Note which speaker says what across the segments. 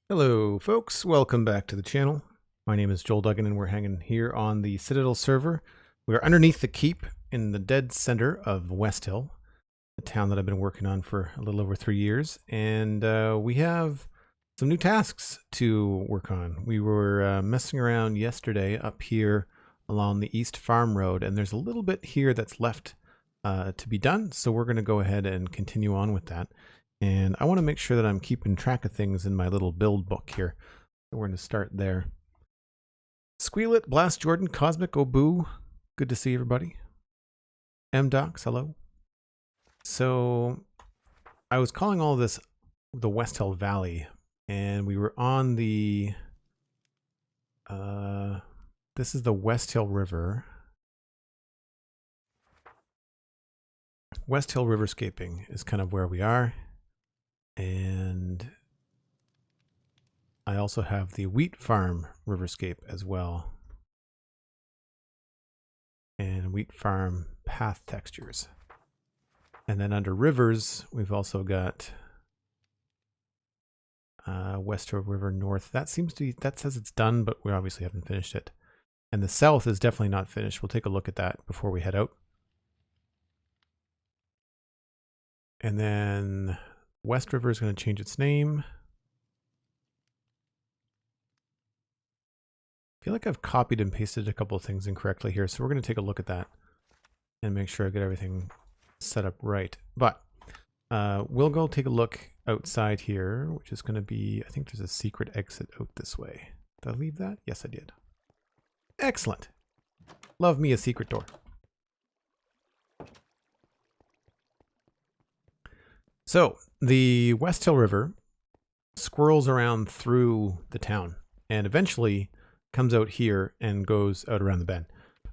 Speaker 1: Hello folks, welcome back to the channel. My name is Joel Duggan and we're hanging here on the Citadel server. We are underneath the keep in the dead center of Westhill, the town that I've been working on for a little over 3 years. And we have some new tasks to work on. We were messing around yesterday up here along the East Farm Road, and there's a little bit here that's left to be done. So we're going to go ahead and continue on with that. And I want to make sure that I'm keeping track of things in my little build book here. So we're going to start there. Squealit, Blast Jordan, Cosmic Obu, good to see everybody. M-Docs, hello. So I was calling all this the Westhill Valley, and we were on the This is the Westhill River. Westhill Riverscaping is kind of where we are. And I also have the Wheat Farm Riverscape as well. And Wheat Farm Path Textures. And then under Rivers, we've also got Westhill River North. That seems to be, that says it's done, but we obviously haven't finished it. And the South is definitely not finished. We'll take a look at that before we head out. And then West River is going to change its name. I feel like I've copied and pasted a couple of things incorrectly here, so we're going to take a look at that and make sure I get everything set up right. But we'll go take a look outside here, which is going to be, I think there's a secret exit out this way. Did I leave that? Yes, I did. Excellent. Love me a secret door. So the Westhill River swirls around through the town and eventually comes out here and goes out around the bend.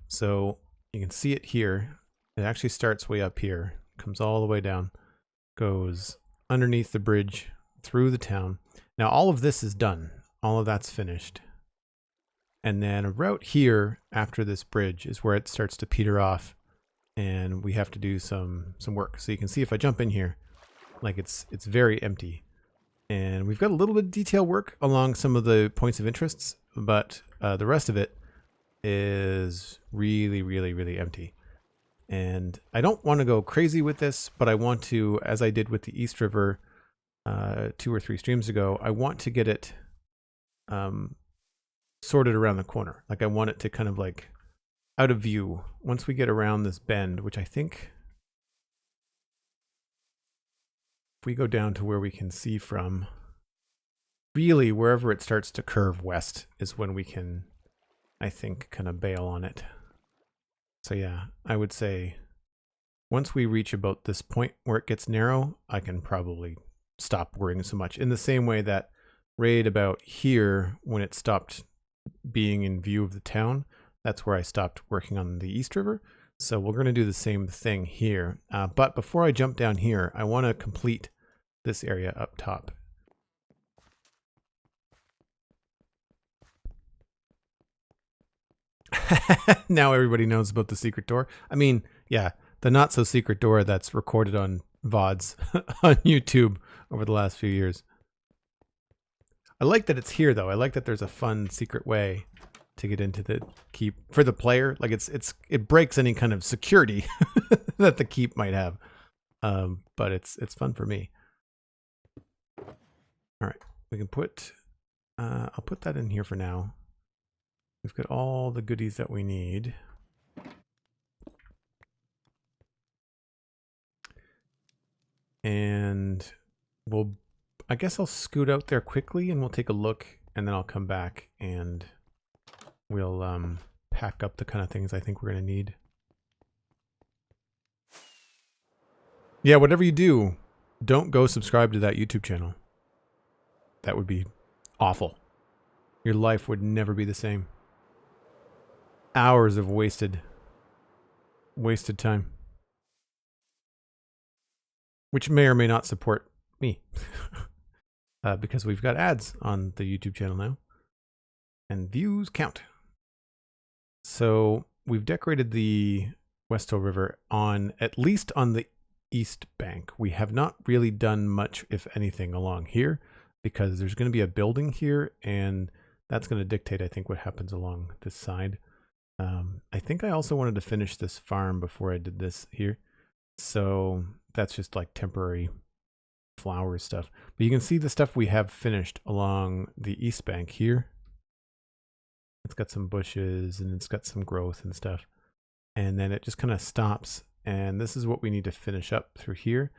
Speaker 1: So you can see it here. It actually starts way up here, comes all the way down, goes underneath the bridge through the town. Now all of this is done. All of that's finished. And then about here after this bridge is where it starts to peter off and we have to do some work. So you can see if I jump in here, like it's very empty. And we've got a little bit of detail work along some of the points of interests, but the rest of it is really, really, really empty. And I don't want to go crazy with this, but I want to, as I did with the East River 2 or 3 streams ago, I want to get it sorted around the corner. Like I want it to kind of like out of view once we get around this bend, which I think if we go down to where we can see from, really wherever it starts to curve west is when we can, I think, kind of bail on it. So yeah, I would say once we reach about this point where it gets narrow, I can probably stop worrying so much. In the same way that right about here, when it stopped being in view of the town, that's where I stopped working on the East River. So we're going to do the same thing here. But before I jump down here, I want to complete this area up top. Now everybody knows about the secret door. I mean, yeah, the not so secret door that's recorded on VODs on YouTube over the last few years. I like that it's here though. I like that there's a fun secret way to get into the keep for the player. Like it breaks any kind of security that the keep might have. But it's fun for me. All right, we can put, I'll put that in here for now. We've got all the goodies that we need. And I guess I'll scoot out there quickly and we'll take a look and then I'll come back and we'll pack up the kind of things I think we're going to need. Yeah, whatever you do, don't go subscribe to that YouTube channel. That would be awful. Your life would never be the same. Hours of wasted time. Which may or may not support me. Because we've got ads on the YouTube channel now. And views count. So we've decorated the Westhill River on, at least on the east bank. We have not really done much, if anything, along here. Because there's going to be a building here. And that's going to dictate, I think, what happens along this side. I think I also wanted to finish this farm before I did this here. So that's just like temporary flower stuff. But you can see the stuff we have finished along the east bank here. It's got some bushes and it's got some growth and stuff. And then it just kind of stops. And this is what we need to finish up through here.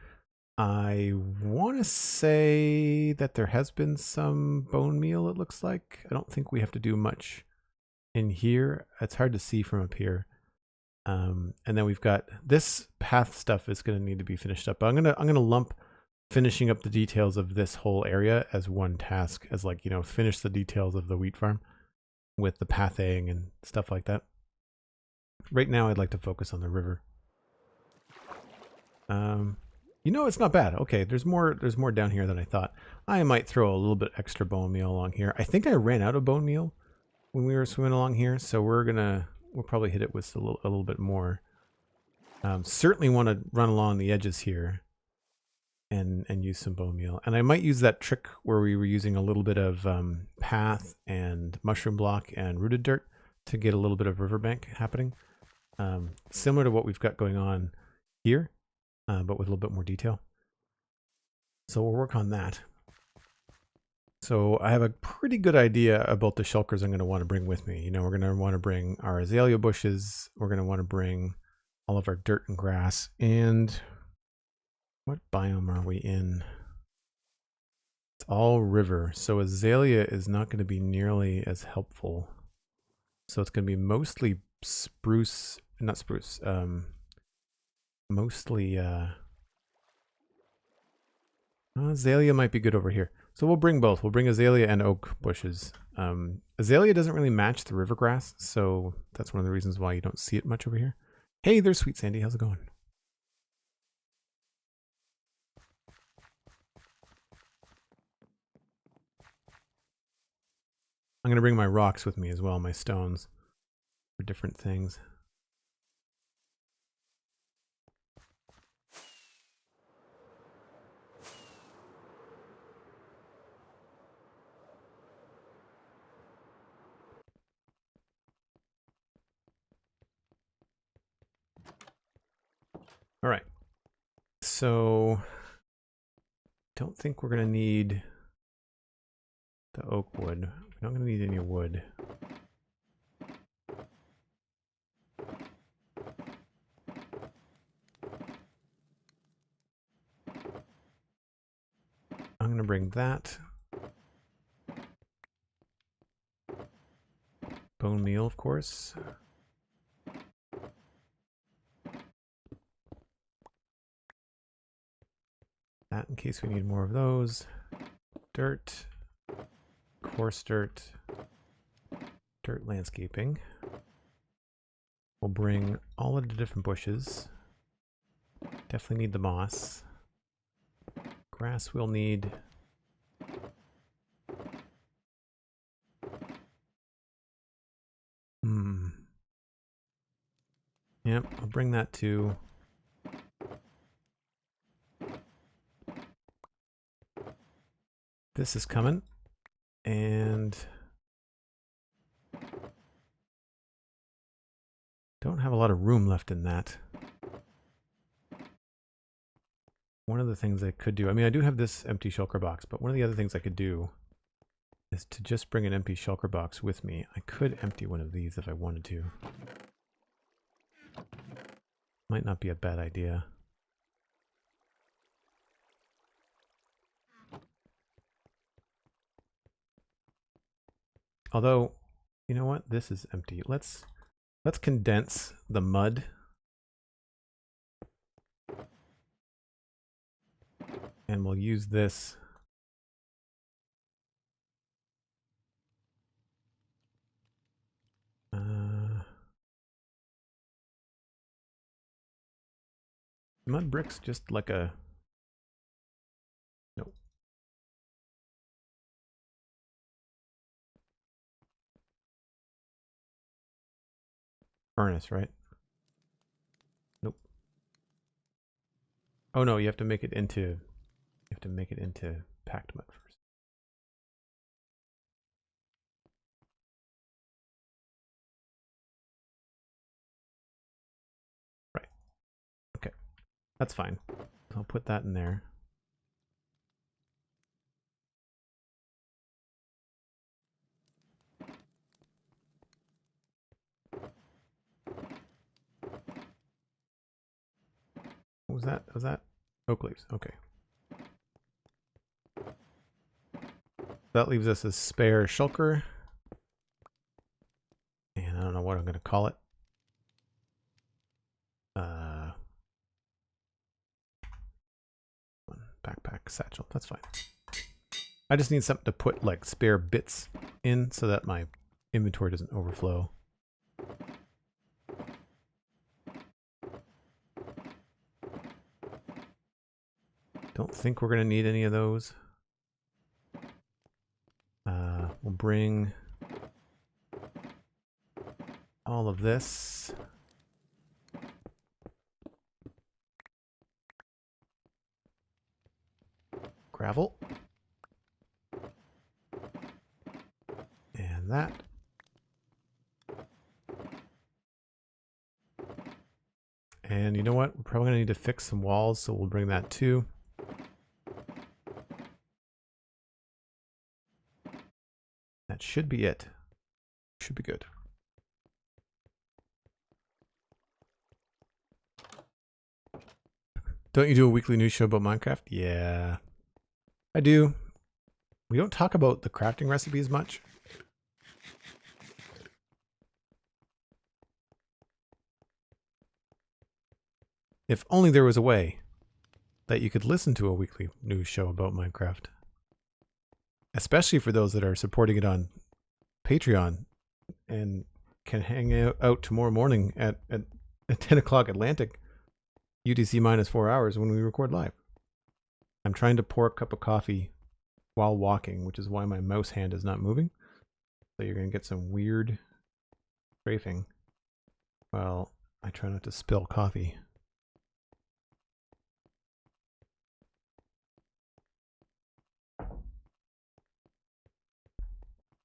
Speaker 1: I want to say that there has been some bone meal, it looks like. I don't think we have to do much in here. It's hard to see from up here. And then we've got this path stuff is going to need to be finished up. But I'm gonna lump finishing up the details of this whole area as one task, as like, you know, finish the details of the wheat farm. with the pathing and stuff like that. Right now, I'd like to focus on the river. You know, it's not bad. Okay, there's more down here than I thought. I might throw a little bit extra bone meal along here. I think I ran out of bone meal when we were swimming along here, so we'll probably hit it with a little bit more. Certainly want to run along the edges here and use some bone meal. And I might use that trick where we were using a little bit of path and mushroom block and rooted dirt to get a little bit of riverbank happening. Similar to what we've got going on here, but with a little bit more detail. So we'll work on that. So I have a pretty good idea about the shulkers I'm going to want to bring with me. You know, we're going to want to bring our azalea bushes. We're going to want to bring all of our dirt and grass. And what biome are we in? It's all river. So azalea is not going to be nearly as helpful. So it's going to be mostly spruce, not spruce, mostly azalea might be good over here. So we'll bring both. We'll bring azalea and oak bushes. Azalea doesn't really match the river grass, so that's one of the reasons why you don't see it much over here. Hey, there's SweetSandi. How's it going? I'm going to bring my rocks with me as well, my stones, for different things. All right. So, don't think we're going to need the oak wood. We're not going to need any wood. I'm going to bring that. Bone meal, of course. That in case we need more of those. Dirt. Coarse dirt. Dirt landscaping. We'll bring all of the different bushes. Definitely need the moss. Grass we'll need. Yep, I'll bring that too. This is coming. And don't have a lot of room left in that. One of the things I could do, I mean, I do have this empty shulker box, but one of the other things I could do is to just bring an empty shulker box with me. I could empty one of these if I wanted to. Might not be a bad idea. Although, you know what? This is empty. Let's condense the mud. And we'll use this. Mud bricks just like a... Nope. Furnace, right? Nope. Oh no, you have to make it into packed mud first. Right. Okay. That's fine. I'll put that in there. What was that? Was that oak leaves? Okay. That leaves us a spare shulker. And I don't know what I'm going to call it. Backpack satchel. That's fine. I just need something to put like spare bits in so that my inventory doesn't overflow. Don't think we're going to need any of those. We'll bring all of this. Gravel. And that. And you know what? We're probably going to need to fix some walls, so we'll bring that too. That should be it. Should be good. Don't you do a weekly news show about Minecraft? Yeah, I do. We don't talk about the crafting recipes much. If only there was a way that you could listen to a weekly news show about Minecraft. Especially for those that are supporting it on Patreon and can hang out tomorrow morning at 10 o'clock Atlantic, UTC minus 4 hours when we record live. I'm trying to pour a cup of coffee while walking, which is why my mouse hand is not moving. So you're going to get some weird strafing while I try not to spill coffee. There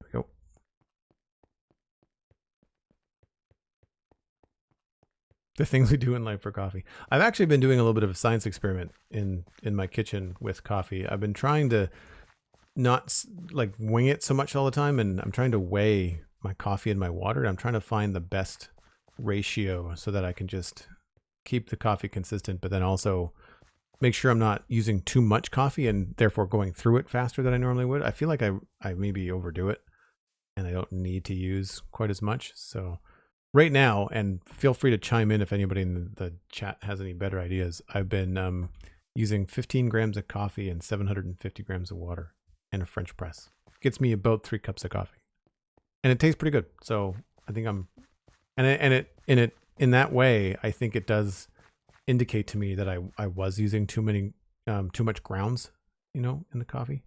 Speaker 1: we go. The things we do in life for coffee. I've actually been doing a little bit of a science experiment in my kitchen with coffee. I've been trying to not like wing it so much all the time, and I'm trying to weigh my coffee and my water. I'm trying to find the best ratio so that I can just keep the coffee consistent, but then also make sure I'm not using too much coffee and therefore going through it faster than I normally would. I feel like I maybe overdo it and I don't need to use quite as much. So right now, and feel free to chime in if anybody in the chat has any better ideas, I've been using 15 grams of coffee and 750 grams of water and a French press. Gets me about 3 cups of coffee. And it tastes pretty good. So I think I'm, in that way, I think it does indicate to me that I was using too much grounds, you know, in the coffee.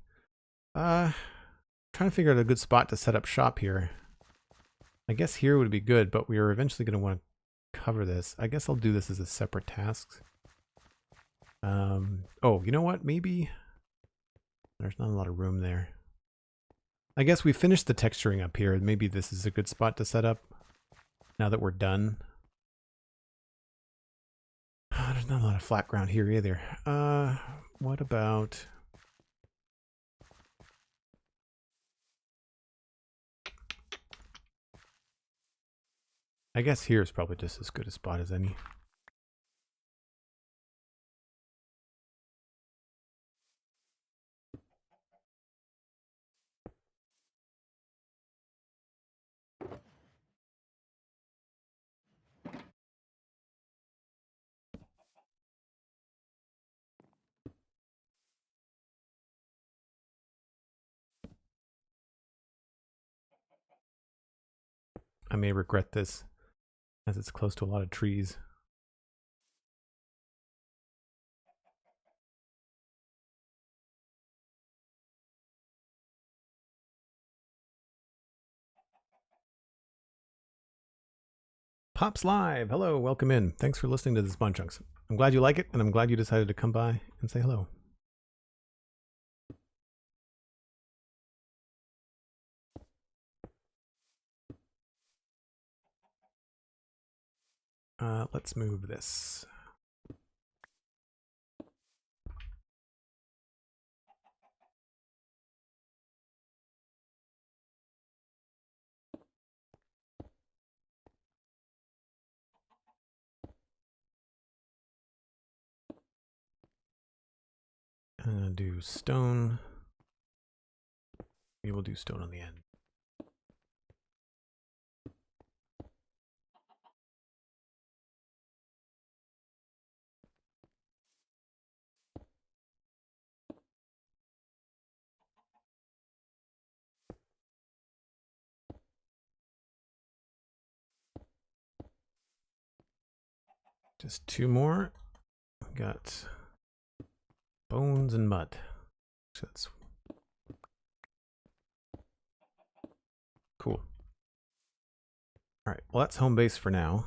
Speaker 1: Trying to figure out a good spot to set up shop here. I guess here would be good, but we are eventually going to want to cover this. I guess I'll do this as a separate task. Oh, you know what? Maybe there's not a lot of room there. I guess we finished the texturing up here. Maybe this is a good spot to set up now that we're done. There's not a lot of flat ground here either. What about... I guess here is probably just as good a spot as any. I may regret this, as it's close to a lot of trees. Pops Live! Hello, welcome in. Thanks for listening to this Spawn Chunks. I'm glad you like it, and I'm glad you decided to come by and say hello. Let's move this. I'm gonna do stone. We will do stone on the end. Just 2 more. Got bones and mud. So that's cool. All right, well, that's home base for now.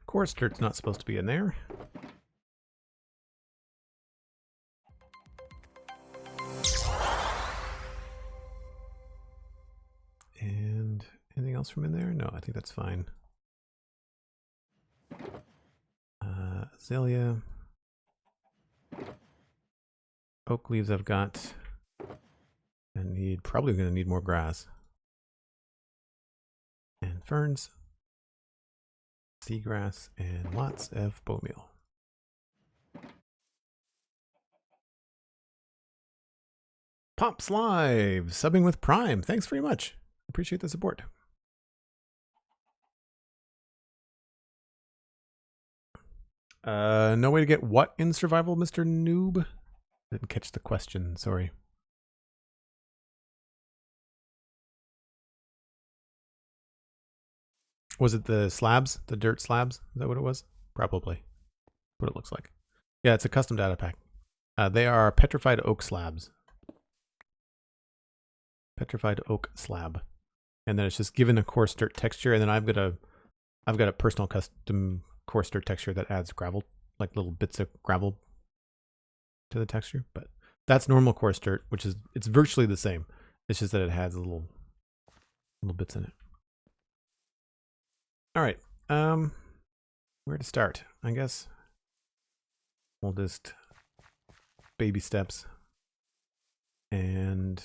Speaker 1: Coarse dirt's not supposed to be in there. And anything else from in there? No, I think that's fine. Azalea. Oak leaves I've got. Probably going to need more grass. And ferns. Seagrass and lots of bone meal. Pops Live, subbing with Prime. Thanks very much. Appreciate the support. No way to get what in survival, Mr. Noob? Didn't catch the question, sorry. Was it the slabs? The dirt slabs? Is that what it was? Probably. What it looks like. Yeah, it's a custom data pack. They are petrified oak slabs. Petrified oak slab. And then it's just given a coarse dirt texture, and then I've got a personal custom coarse dirt texture that adds gravel, like little bits of gravel to the texture. But that's normal coarse dirt, which is, it's virtually the same. It's just that it has little bits in it. All right, where to start? I guess we'll just baby steps, and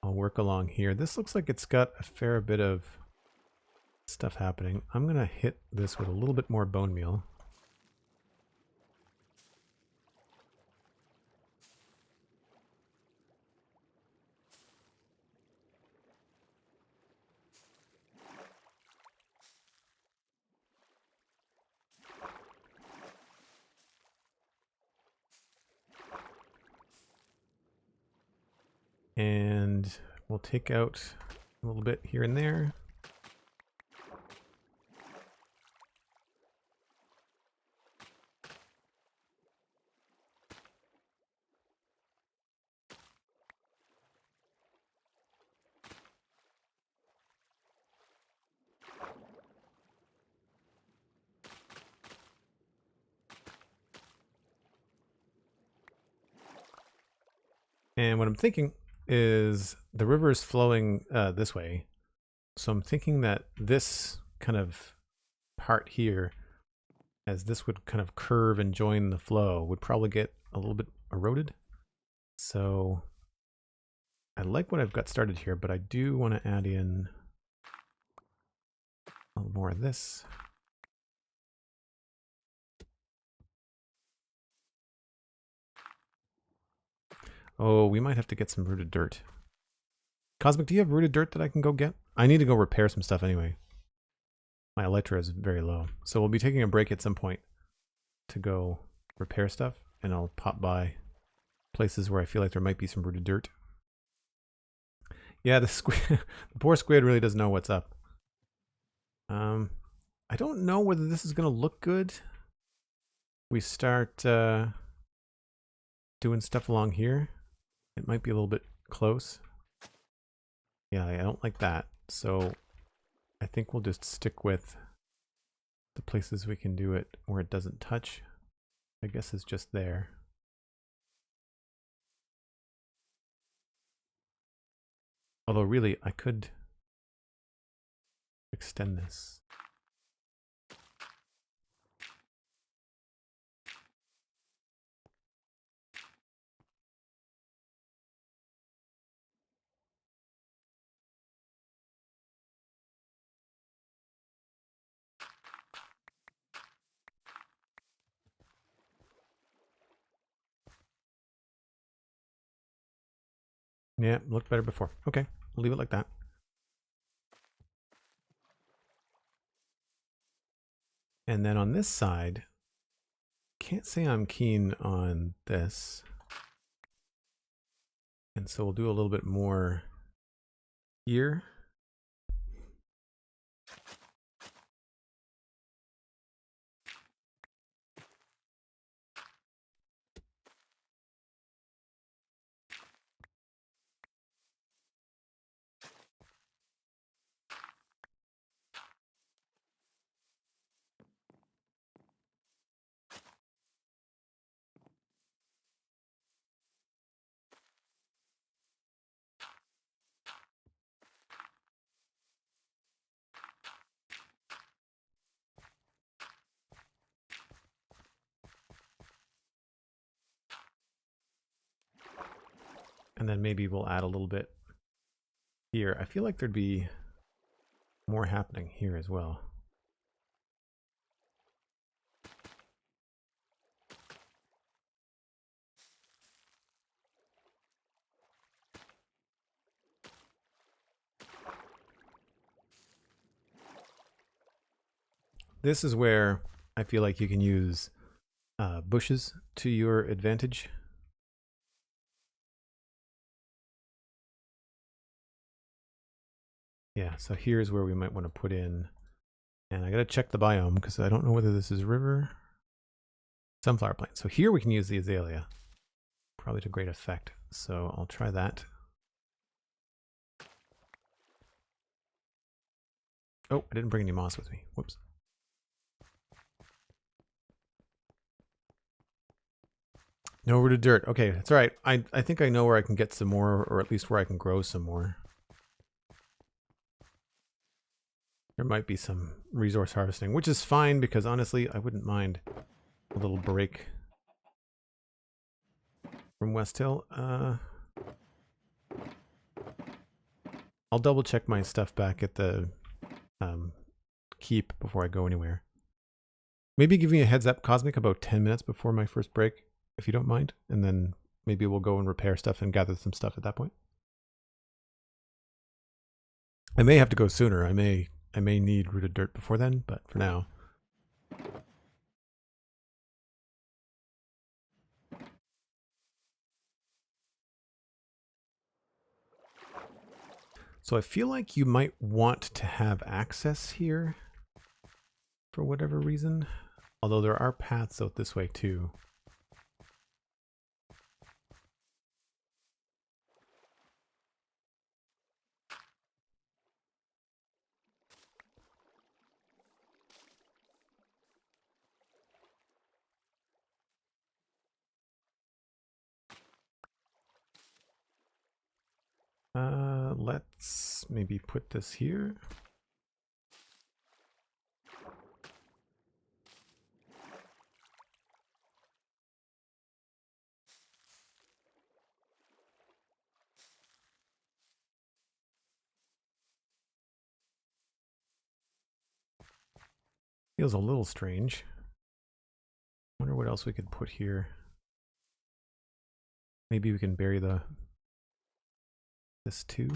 Speaker 1: I'll work along here. This looks like it's got a fair bit of stuff happening. I'm gonna hit this with a little bit more bone meal. And we'll take out a little bit here and there. And what I'm thinking is the river is flowing this way. So I'm thinking that this kind of part here, as this would kind of curve and join the flow, would probably get a little bit eroded. So I like what I've got started here, but I do want to add in a little more of this. Oh, we might have to get some rooted dirt. Cosmic, do you have rooted dirt that I can go get? I need to go repair some stuff anyway. My Elytra is very low. So we'll be taking a break at some point to go repair stuff, and I'll pop by places where I feel like there might be some rooted dirt. Yeah, the poor squid really doesn't know what's up. I don't know whether this is going to look good. We start doing stuff along here. It might be a little bit close. Yeah, I don't like that. So I think we'll just stick with the places we can do it where it doesn't touch. I guess it's just there. Although really, I could extend this. Yeah, looked better before. Okay, we'll leave it like that. And then on this side, can't say I'm keen on this. And so we'll do a little bit more here. And then maybe we'll add a little bit here. I feel like there'd be more happening here as well. This is where I feel like you can use bushes to your advantage. Yeah, so here's where we might want to put in, and I gotta check the biome because I don't know whether this is river, sunflower plant. So here we can use the azalea, probably to great effect. So I'll try that. Oh, I didn't bring any moss with me. Whoops. No rooted dirt. Okay, that's all right. I think I know where I can get some more, or at least where I can grow some more. There might be some resource harvesting, which is fine because honestly, I wouldn't mind a little break from Westhill. I'll double check my stuff back at the keep before I go anywhere. Maybe give me a heads up, Cosmic, about 10 minutes before my first break, if you don't mind. And then maybe we'll go and repair stuff and gather some stuff at that point. I may have to go sooner. I may need rooted dirt before then, but for now. So I feel like you might want to have access here for whatever reason. Although there are paths out this way too. Let's maybe put this here. Feels a little strange. Wonder what else we could put here. Maybe we can bury this too.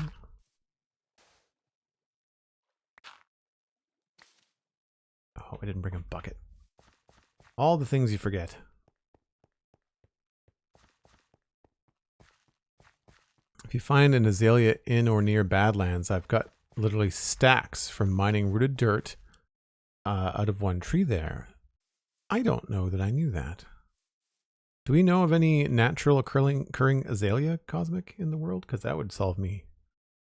Speaker 1: Oh, I didn't bring a bucket. All the things you forget. If you find an azalea in or near Badlands, I've got literally stacks from mining rooted dirt out of one tree there. I don't know that I knew that. Do we know of any natural occurring azalea, Cosmic, in the world? Because that would solve me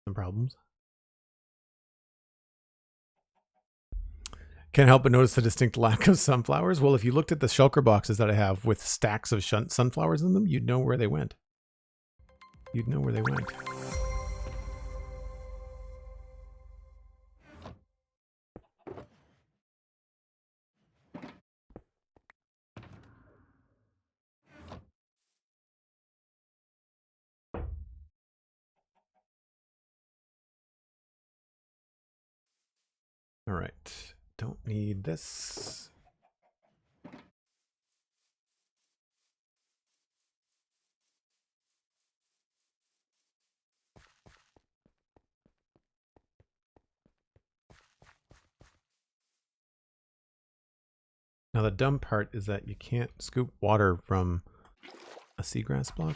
Speaker 1: some problems. Can't help but notice the distinct lack of sunflowers. Well, if you looked at the shulker boxes that I have with stacks of sunflowers in them, you'd know where they went. You'd know where they went. All right. Don't need this. Now the dumb part is that you can't scoop water from a seagrass block.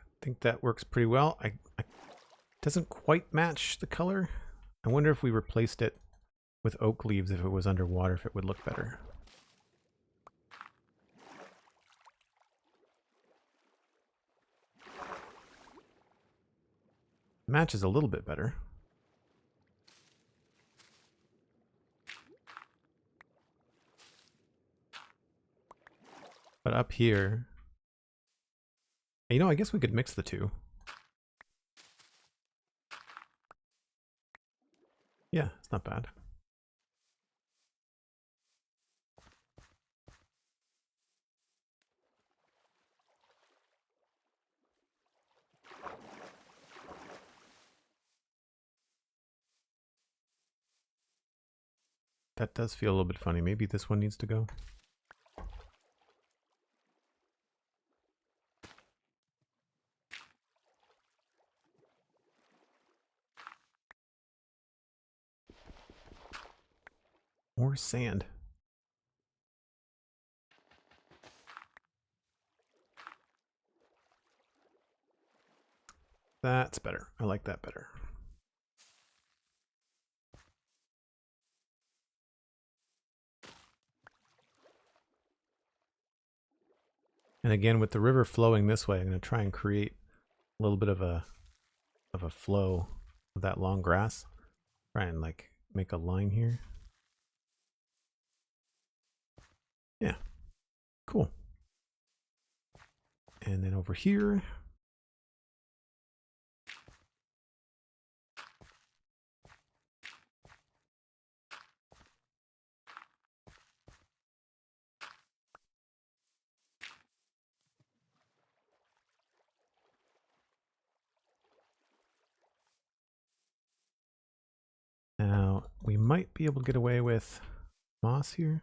Speaker 1: I think that works pretty well. It doesn't quite match the color. I wonder if we replaced it with oak leaves, if it was underwater, if it would look better. Matches a little bit better. But up here, you know, I guess we could mix the two. Yeah, it's not bad. That does feel a little bit funny. Maybe this one needs to go. More sand. That's better. I like that better. And again, with the river flowing this way, I'm going to try and create a little bit of a flow of that long grass. Try and like make a line here. Yeah, cool. And then over here, now we might be able to get away with moss here.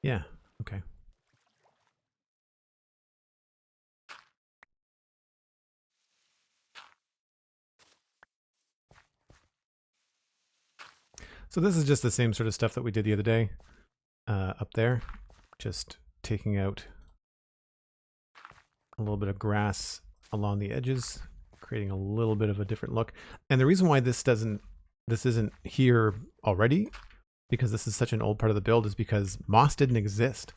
Speaker 1: Yeah, okay. So this is just the same sort of stuff that we did the other day up there. Just taking out a little bit of grass along the edges, creating a little bit of a different look. And the reason why this isn't here already, because this is such an old part of the build, is because moss didn't exist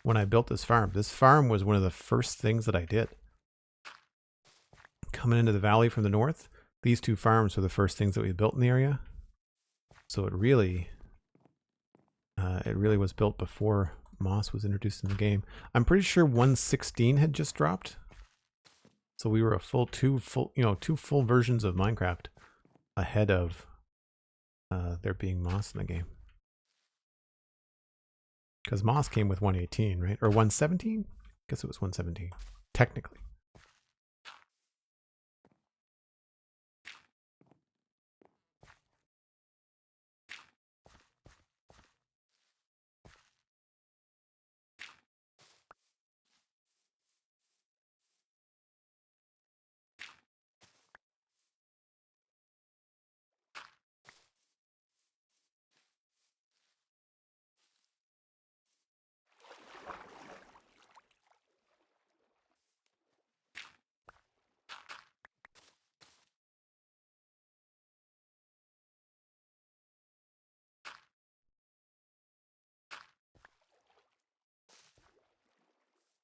Speaker 1: when I built this farm. This farm was one of the first things that I did. Coming into the valley from the north, these two farms were the first things that we built in the area. So it really was built before moss was introduced in the game. I'm pretty sure 1.16 had just dropped. So we were two full versions of Minecraft ahead of there being moss in the game. Because moss came with 1.18, right? Or 1.17? I guess it was 1.17, technically.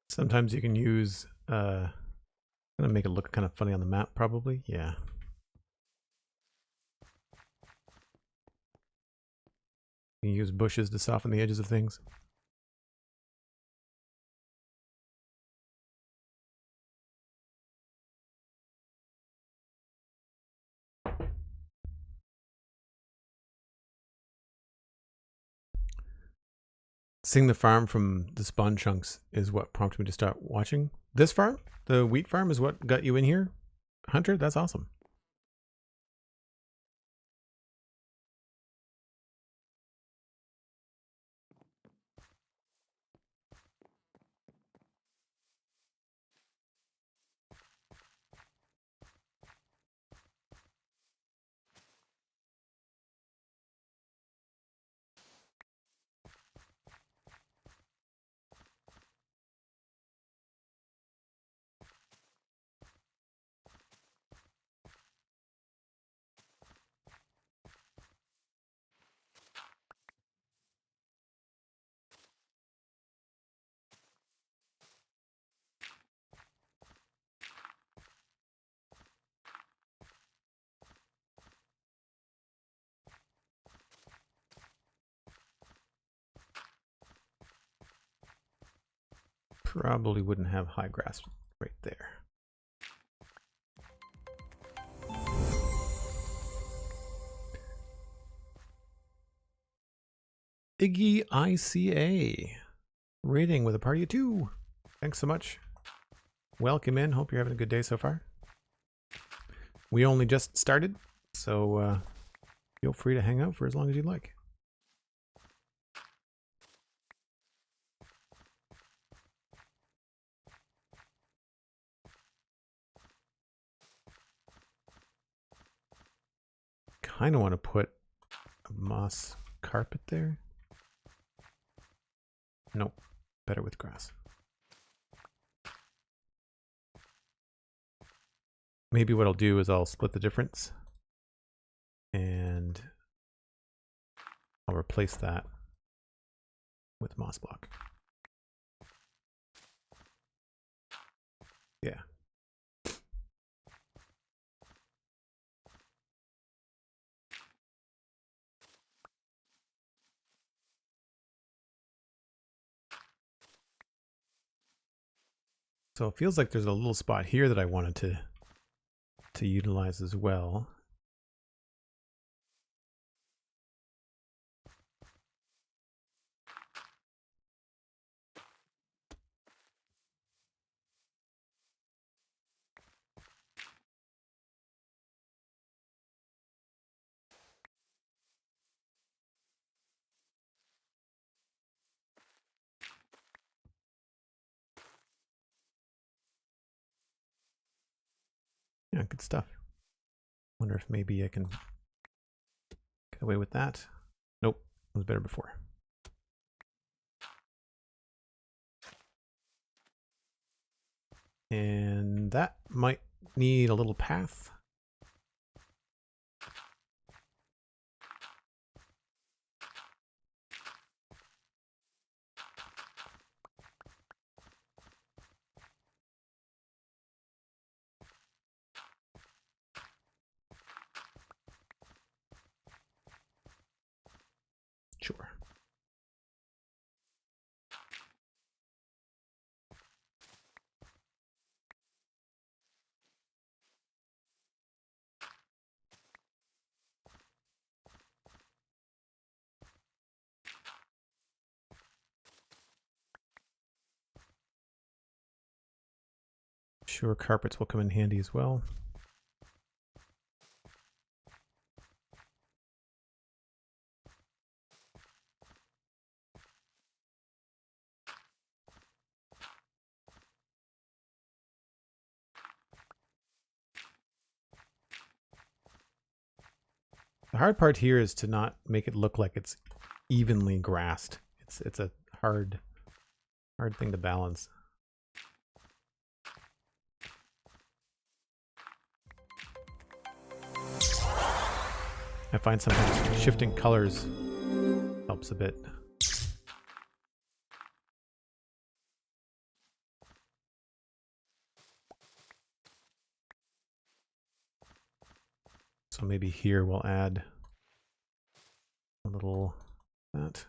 Speaker 1: Sometimes you can use, gonna make it look kind of funny on the map probably, yeah. You can use bushes to soften the edges of things. Seeing the farm from the spawn chunks is what prompted me to start watching. This farm, the wheat farm, is what got you in here? Hunter, that's awesome. Probably wouldn't have high grass right there. Iggy ICA rating with a party of 2. Thanks so much. Welcome in. Hope you're having a good day so far. We only just started, so feel free to hang out for as long as you'd like. Kind of want to put a moss carpet there. Nope, better with grass. Maybe what I'll do is I'll split the difference and I'll replace that with moss block. Yeah. So it feels like there's a little spot here that I wanted to utilize as well. Yeah, good stuff. Wonder if maybe I can get away with that. Nope, it was better before. And that might need a little path. Sure. Sure, carpets will come in handy as well. The hard part here is to not make it look like it's evenly grassed. It's a hard thing to balance. I find sometimes shifting colors helps a bit. So maybe here we'll add a little that.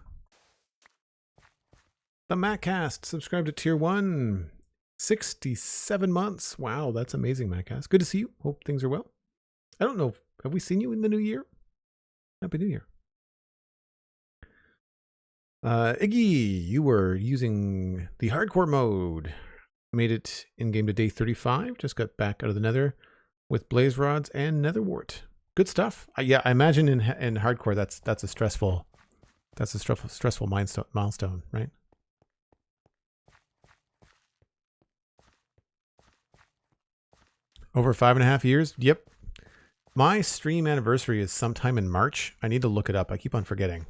Speaker 1: The Macast subscribed to tier 1. 67 months. Wow, that's amazing, Macast. Good to see you. Hope things are well. I don't know. Have we seen you in the new year? Happy New Year. Iggy, you were using the hardcore mode. Made it in game to day 35. Just got back out of the nether. with blaze rods and netherwort. Good stuff. Yeah, I imagine in hardcore that's a stressful milestone, right? Over 5.5 years. Yep. My stream anniversary is sometime in March. I need to look it up. I keep on forgetting.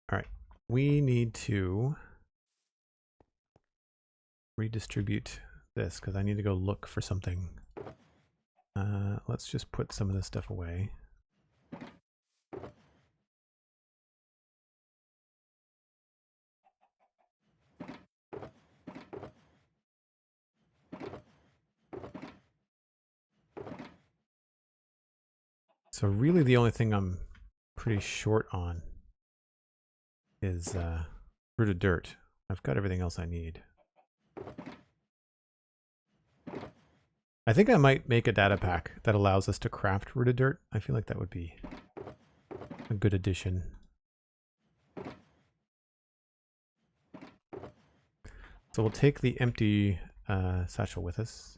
Speaker 1: All right. We need to redistribute this because I need to go look for something. Let's just put some of this stuff away. So really the only thing I'm pretty short on is rooted dirt. I've got everything else I need. I think I might make a data pack that allows us to craft rooted dirt. I feel like that would be a good addition. So we'll take the empty satchel with us.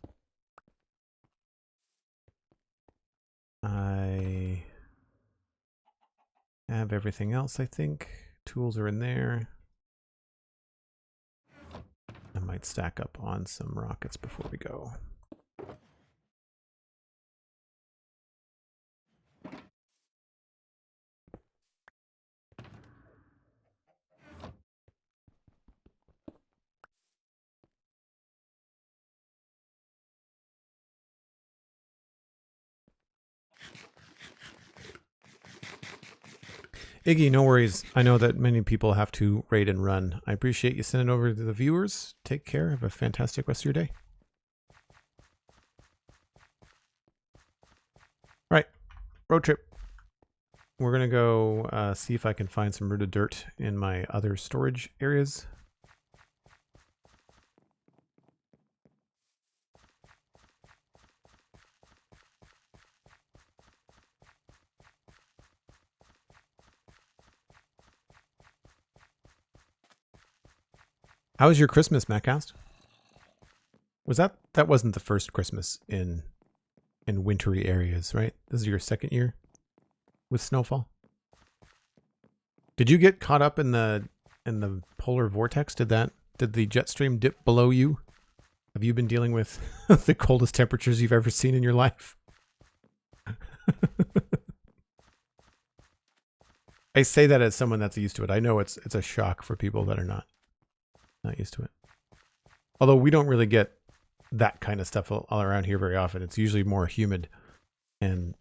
Speaker 1: I have everything else, I think. Tools are in there. I might stack up on some rockets before we go. Iggy, no worries. I know that many people have to raid and run. I appreciate you sending over to the viewers. Take care. Have a fantastic rest of your day. Right. Road trip. We're going to go see if I can find some rooted dirt in my other storage areas. How was your Christmas, Mattcast? Was that wasn't the first Christmas in wintry areas, right? This is your second year with snowfall. Did you get caught up in the polar vortex? Did the jet stream dip below you? Have you been dealing with the coldest temperatures you've ever seen in your life? I say that as someone that's used to it. I know it's a shock for people that are not used to it. Although we don't really get that kind of stuff all around here very often. It's usually more humid and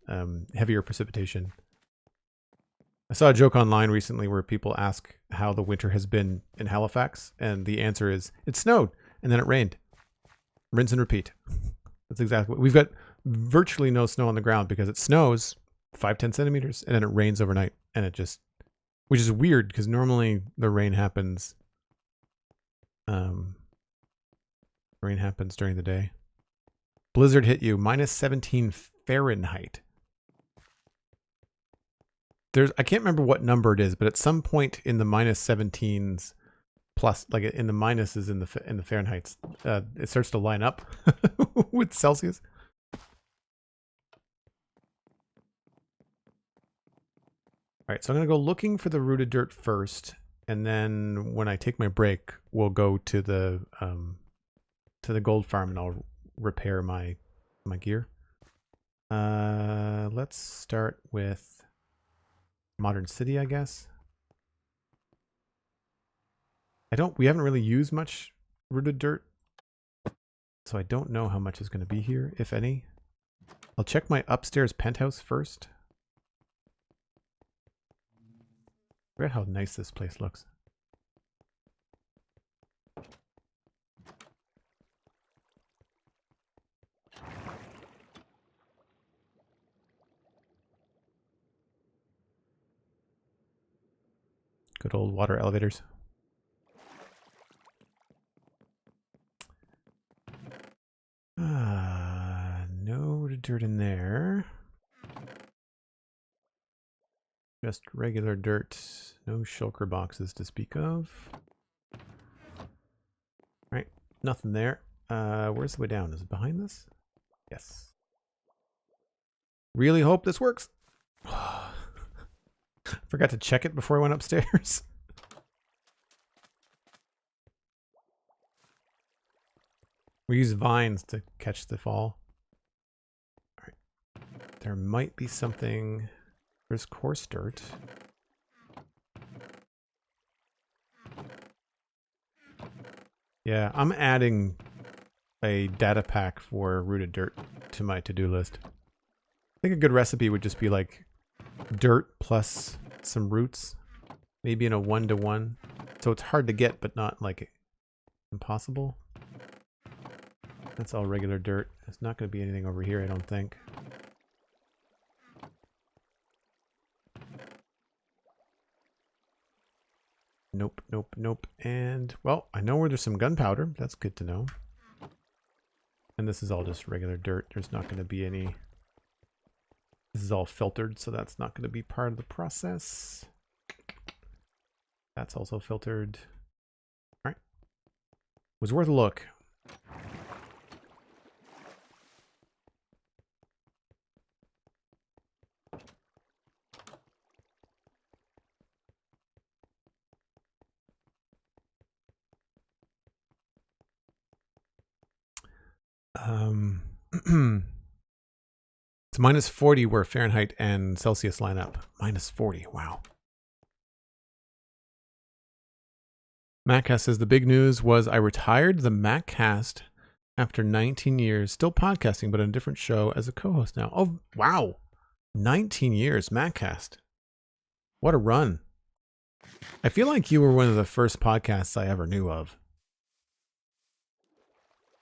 Speaker 1: heavier precipitation. I saw a joke online recently where people ask how the winter has been in Halifax, and the answer is it snowed and then it rained. Rinse and repeat. That's exactly what we've got. Virtually no snow on the ground because it snows 5-10 centimeters and then it rains overnight, and it just, which is weird because normally the rain happens during the day. Blizzard hit you, -17 Fahrenheit. I can't remember what number it is, but at some point in the -17s plus, like in the minuses in the Fahrenheits, it starts to line up with Celsius. All right, so I'm gonna go looking for the rooted dirt first, and then when I take my break, we'll go to the gold farm and I'll repair my gear. Let's start with Modern City, I guess. We haven't really used much rooted dirt, so I don't know how much is going to be here, if any. I'll check my upstairs penthouse first. Look at how nice this place looks. Good old water elevators. No dirt in there. Just regular dirt. No shulker boxes to speak of. Right. Nothing there. Where's the way down? Is it behind this? Yes. Really hope this works. Forgot to check it before I went upstairs. We use vines to catch the fall. All right. There might be something. There's coarse dirt. Yeah, I'm adding a data pack for rooted dirt to my to-do list. I think a good recipe would just be like dirt plus some roots, maybe in a 1-to-1. So it's hard to get, but not like impossible. That's all regular dirt. There's not going to be anything over here, I don't think. Nope, nope, nope. And, well, I know where there's some gunpowder. That's good to know. And this is all just regular dirt. There's not going to be any... This is all filtered, so that's not going to be part of the process. That's also filtered. All right. Was worth a look. It's minus 40 where Fahrenheit and Celsius line up. Minus 40, wow. Maccast says the big news was I retired the Maccast after 19 years, still podcasting, but on a different show as a co-host now. Oh, wow. 19 years, Maccast. What a run. I feel like you were one of the first podcasts I ever knew of.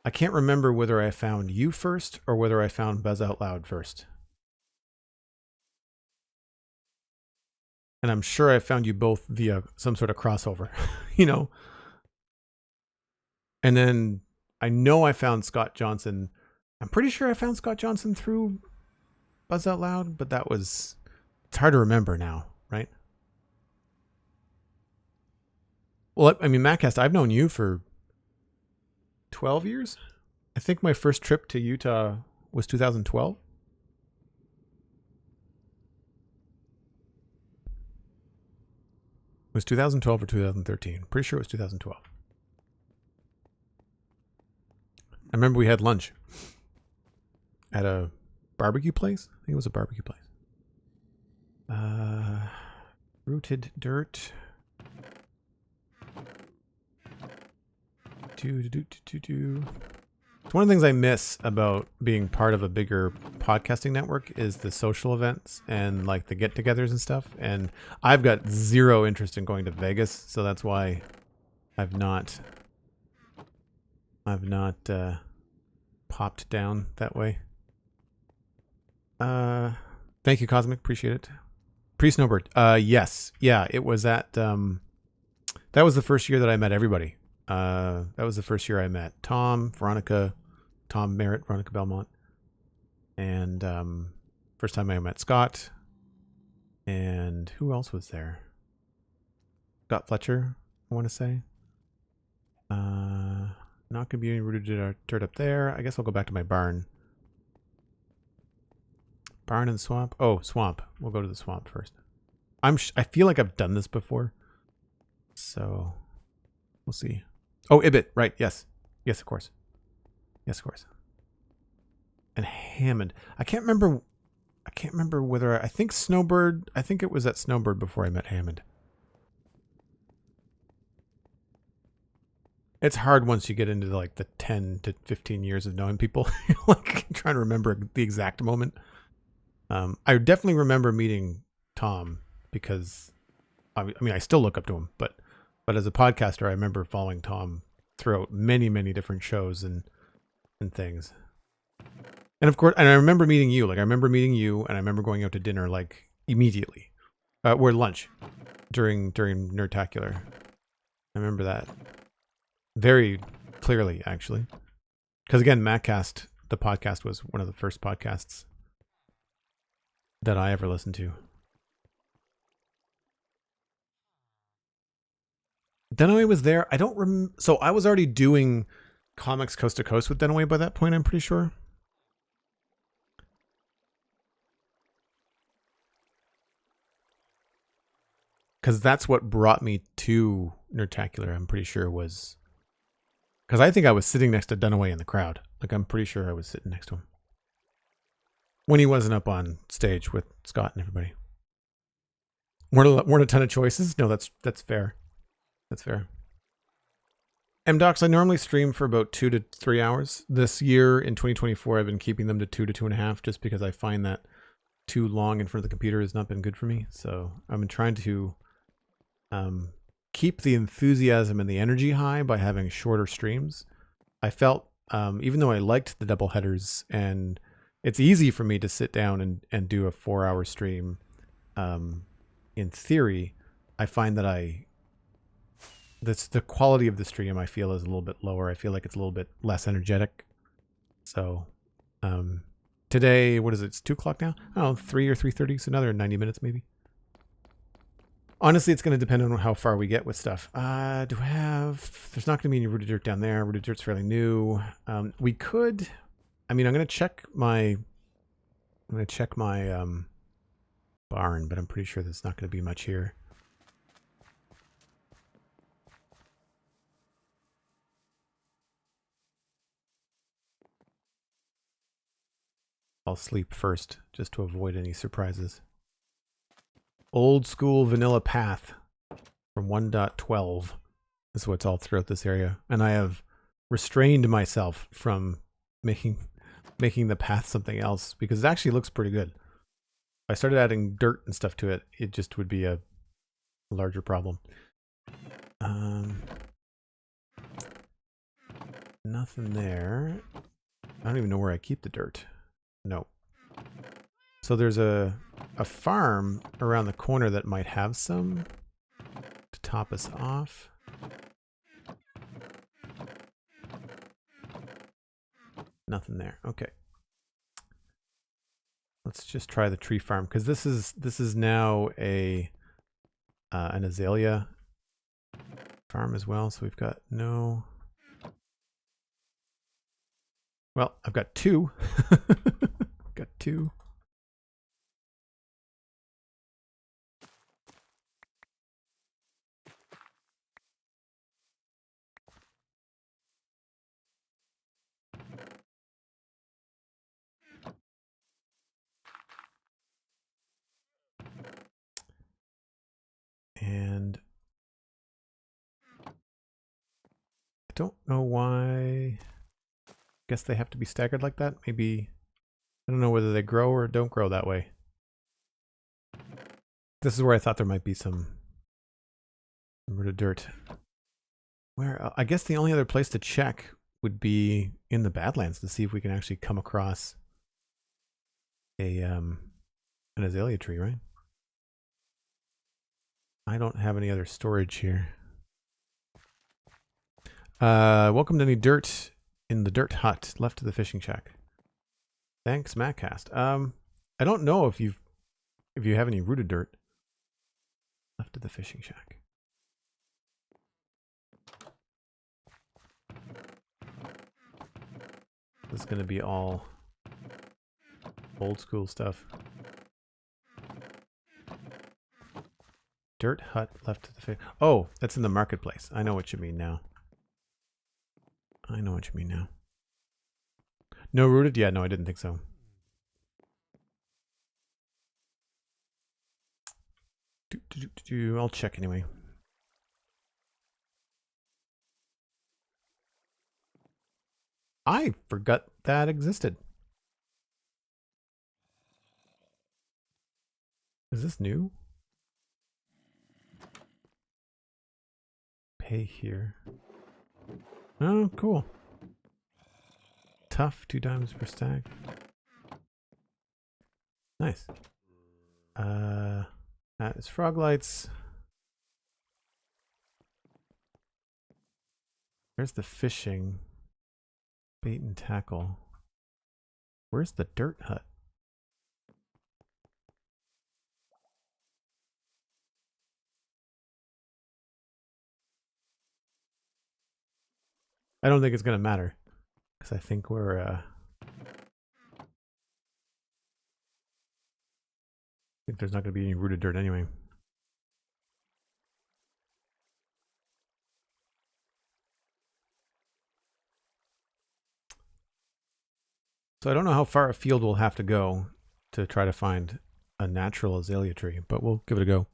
Speaker 1: I can't remember whether I found you first or whether I found Buzz Out Loud first. And I'm sure I found you both via some sort of crossover, you know. And then I know I found Scott Johnson. I'm pretty sure I found Scott Johnson through Buzz Out Loud, but that was, it's hard to remember now, right? Well, I mean, Maccast, I've known you for 12 years. I think my first trip to Utah was 2012. It was 2012 or 2013. Pretty sure it was 2012. I remember we had lunch at a barbecue place. I think it was a barbecue place. Rooted dirt. It's one of the things I miss about being part of a bigger podcasting network is the social events and like the get-togethers and stuff. And I've got zero interest in going to Vegas, so that's why I've not popped down that way. Thank you, Cosmic. Appreciate it. Pre-Snowbird. Yes. Yeah, it was at that was the first year that I met everybody. That was the first year I met Tom, Veronica, Tom Merritt, Veronica Belmont. And first time I met Scott. And who else was there? Scott Fletcher, I want to say. Not going to be any rooted dirt up there. I guess I'll go back to my barn. Barn and swamp. Oh, swamp. We'll go to the swamp first. I feel like I've done this before. So we'll see. Oh, Ibit. Right. Yes. Yes, of course. Yes, of course. And Hammond. I can't remember whether I think Snowbird. I think it was at Snowbird before I met Hammond. It's hard once you get into like the 10 to 15 years of knowing people. Like trying to remember the exact moment. I definitely remember meeting Tom because I mean, I still look up to him, but as a podcaster, I remember following Tom throughout many, many different shows and things. And of course, and I remember meeting you. Like I remember meeting you, and I remember going out to dinner like immediately, or lunch during Nerdtacular. I remember that very clearly, actually, because again, Maccast, the podcast, was one of the first podcasts that I ever listened to. Dunaway was there. I don't remember. So I was already doing comics coast to coast with Dunaway by that point, I'm pretty sure. Because that's what brought me to Nerdtacular, I'm pretty sure, was... Because I think I was sitting next to Dunaway in the crowd. Like, I'm pretty sure I was sitting next to him. When he wasn't up on stage with Scott and everybody. Weren't a ton of choices? No, that's fair. That's fair. MDocs, I normally stream for about 2 to 3 hours. This year, in 2024, I've been keeping them to 2 to 2.5, just because I find that too long in front of the computer has not been good for me. So I've been trying to keep the enthusiasm and the energy high by having shorter streams. I felt, even though I liked the double headers, and it's easy for me to sit down and do a 4-hour stream, in theory, I find that the quality of the stream I feel is a little bit lower. I feel like it's a little bit less energetic. So today, what is it? It's 2 o'clock now? I don't know, 3 or 3:30, so another 90 minutes maybe. Honestly, it's going to depend on how far we get with stuff. There's not going to be any rooted dirt down there. Rooted dirt's fairly new. We could, I'm going to check my barn, but I'm pretty sure there's not going to be much here. I'll sleep first, just to avoid any surprises. Old school vanilla path from 1.12 is what's all throughout this area. And I have restrained myself from making the path something else, because it actually looks pretty good. If I started adding dirt and stuff to it, it just would be a larger problem. Nothing there. I don't even know where I keep the dirt. No. So there's a farm around the corner that might have some to top us off. Nothing there. Okay. Let's just try the tree farm, because this is now an azalea farm as well. So we've got no. Well, I've got 2. Got 2. And I don't know why. Guess they have to be staggered like that. Maybe, I don't know whether they grow or don't grow that way. This is where I thought there might be some rooted dirt. Where, I guess the only other place to check would be in the Badlands to see if we can actually come across an azalea tree, right? I don't have any other storage here. Welcome to any dirt in the dirt hut left of the fishing shack. Thanks, Mattcast. I don't know if you have any rooted dirt left of the fishing shack. This is going to be all old school stuff. Dirt hut left of the fish. Oh, that's in the marketplace. I know what you mean now. I know what you mean now. No rooted? Yeah, no, I didn't think so. I'll check anyway. I forgot that existed. Is this new? Pay here. Oh, cool. Tough, 2 diamonds per stack. Nice. That is frog lights. There's the fishing. Bait and tackle. Where's the dirt hut? I don't think it's going to matter because I think we're I think there's not going to be any rooted dirt anyway. So I don't know how far afield we'll have to go to try to find a natural azalea tree, but we'll give it a go.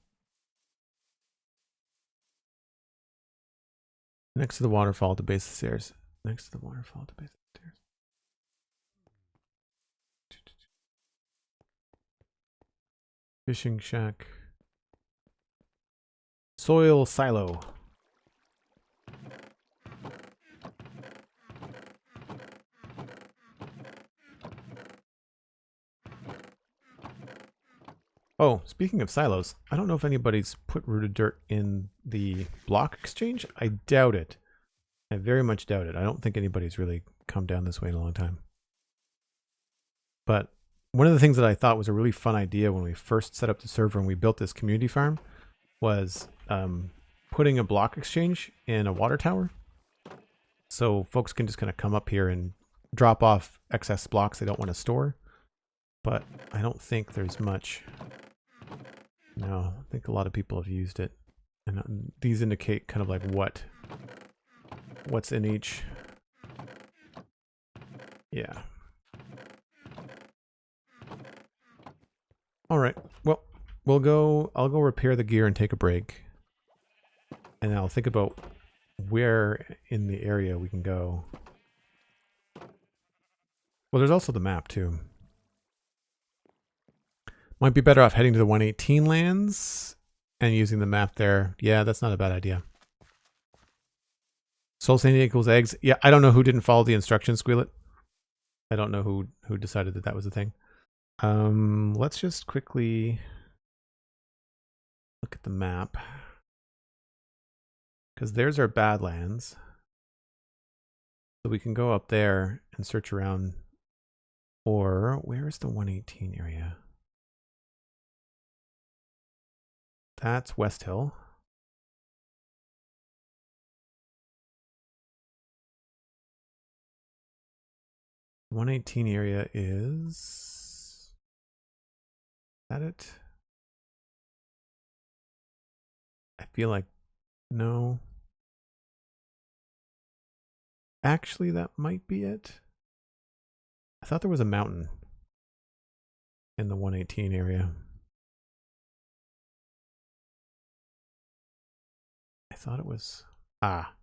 Speaker 1: Next to the waterfall at the base of the stairs. Next to the waterfall at the base of the stairs. Fishing shack. Soil silo. Oh, speaking of silos, I don't know if anybody's put rooted dirt in the block exchange. I doubt it. I very much doubt it. I don't think anybody's really come down this way in a long time. But one of the things that I thought was a really fun idea when we first set up the server and we built this community farm was putting a block exchange in a water tower. So folks can just kind of come up here and drop off excess blocks they don't want to store. But I don't think there's much. No, I think a lot of people have used it. And these indicate kind of like what's in each. Yeah. All right. Well, I'll go repair the gear and take a break. And I'll think about where in the area we can go. Well, there's also the map too. Might be better off heading to the 118 lands and using the map there. Yeah, that's not a bad idea. SweetSandi equals eggs. Yeah, I don't know who didn't follow the instructions, Squeal It. I don't know who decided that was a thing. Let's just quickly look at the map. Because there's our Badlands. So we can go up there and search around. Or where is the 118 area? That's Westhill. The 118 area is that it? I feel like no. Actually, that might be it. I thought there was a mountain in the 118 area. I thought it was... Ah.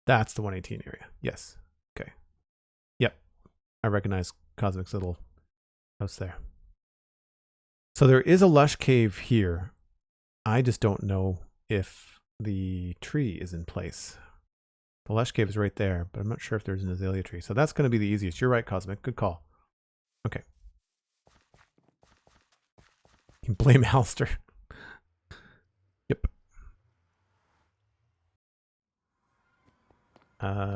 Speaker 1: That's the 118 area. Yes. Okay. Yep. I recognize Cosmic's little house there. So there is a lush cave here. I just don't know if the tree is in place. The lush cave is right there, but I'm not sure if there's an azalea tree. So that's going to be the easiest. You're right, Cosmic. Good call. Okay. You can blame Alistair. Yep.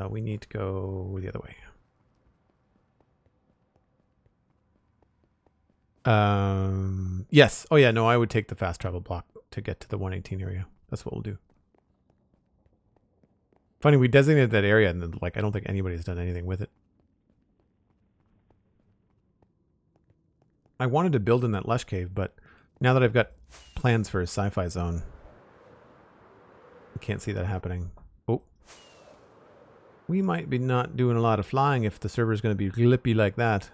Speaker 1: We need to go the other way. Yes. Oh yeah, no, I would take the fast travel block to get to the 118 area. That's what we'll do. Funny, we designated that area and then, like, I don't think anybody's done anything with it. I wanted to build in that lush cave, but now that I've got plans for a sci-fi zone, I can't see that happening. Oh. We might be not doing a lot of flying if the server is going to be glippy like that.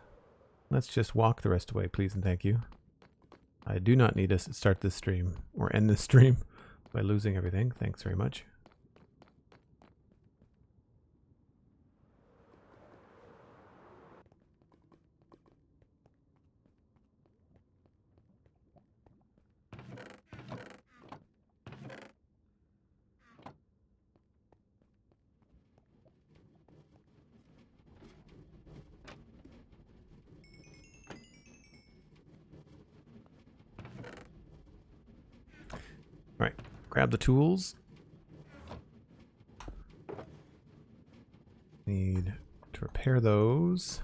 Speaker 1: Let's just walk the rest away, please and thank you. I do not need to start this stream or end this stream by losing everything. Thanks very much. All right, grab the tools. Need to repair those.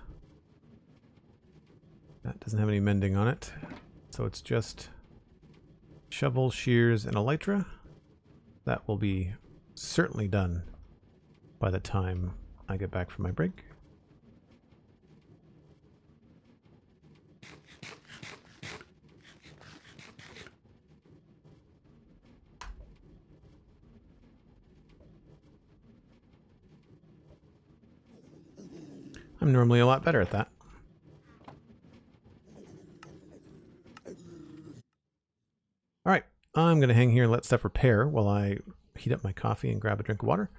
Speaker 1: That doesn't have any mending on it. So it's just shovel, shears, and elytra. That will be certainly done by the time I get back from my break. I'm normally a lot better at that. Alright, I'm going to hang here and let stuff repair while I heat up my coffee and grab a drink of water.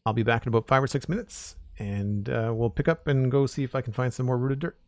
Speaker 1: I'll be back in about 5 or 6 minutes, and we'll pick up and go see if I can find some more rooted dirt.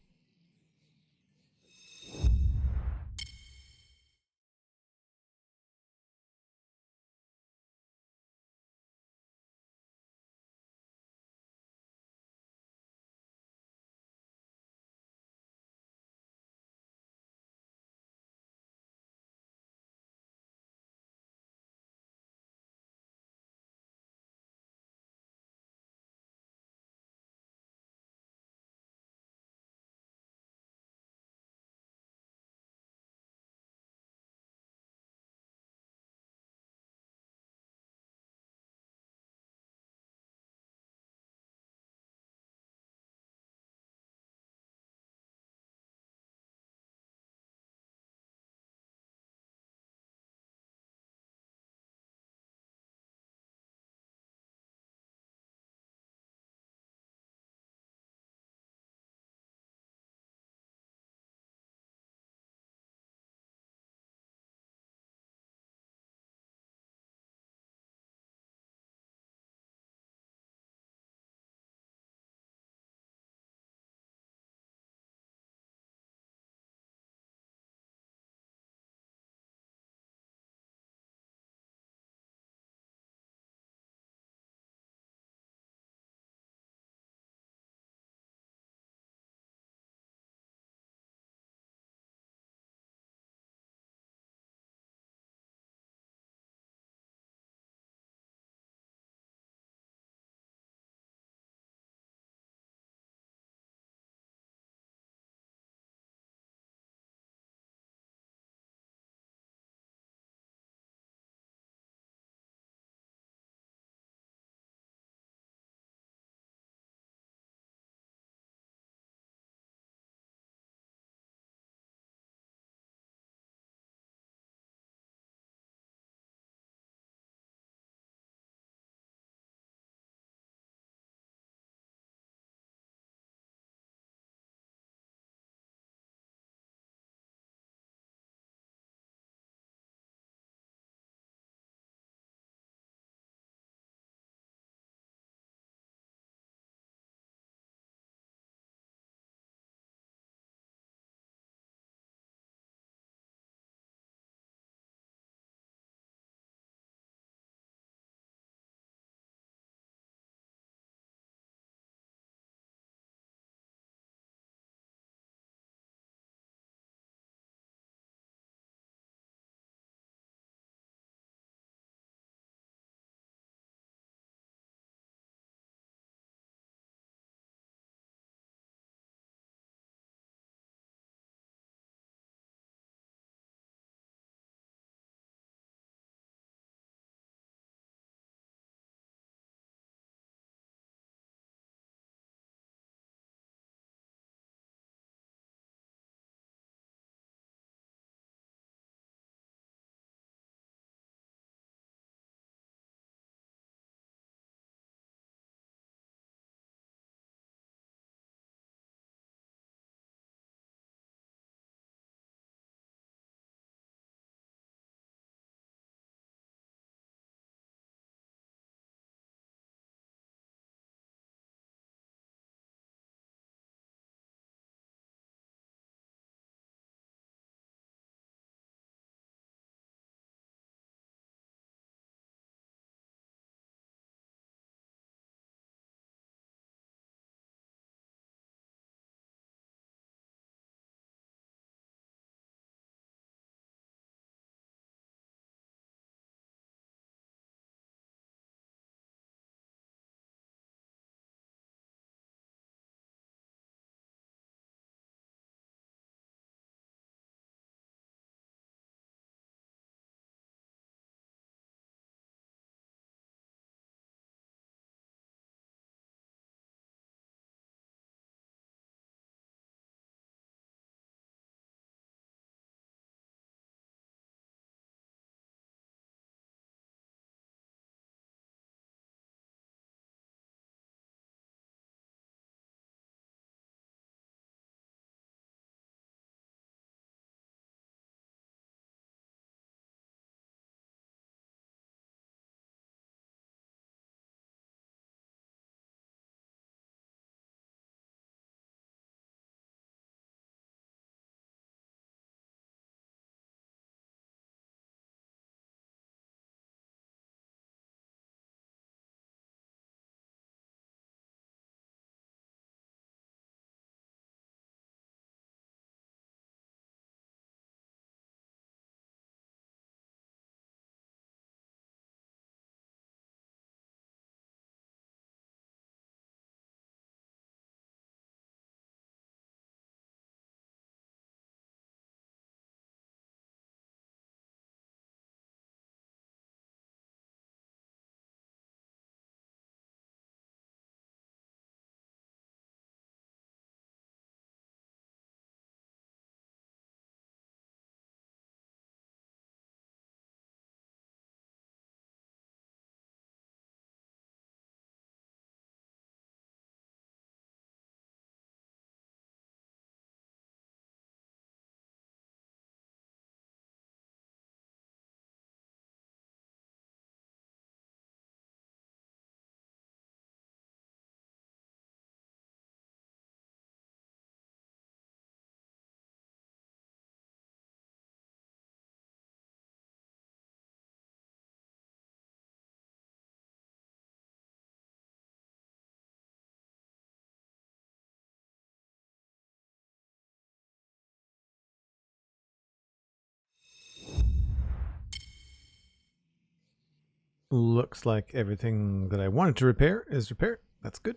Speaker 1: Looks like everything that I wanted to repair is repaired. That's good.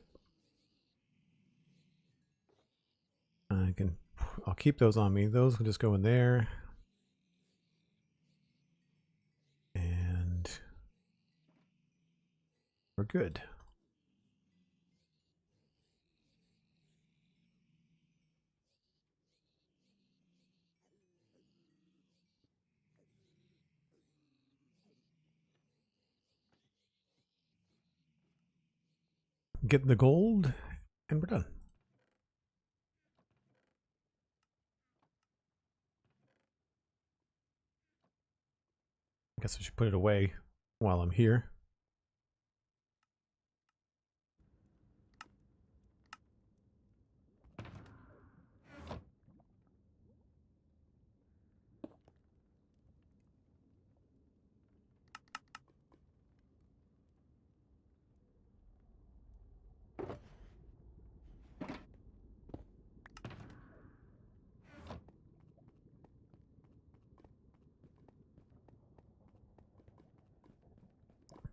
Speaker 1: I'll keep those on me. Those will just go in there. And we're good. Get the gold, and we're done. I guess I should put it away while I'm here.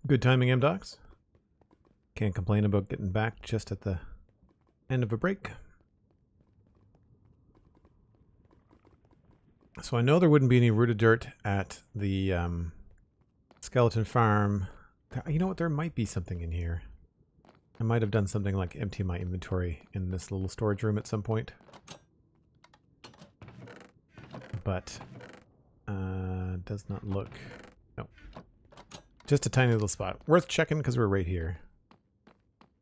Speaker 1: Good timing, M-Docs. Can't complain about getting back just at the end of a break. So I know there wouldn't be any rooted dirt at the skeleton farm. You know what? There might be something in here. I might have done something like empty my inventory in this little storage room at some point. But does not look... No. Just a tiny little spot. Worth checking because we're right here.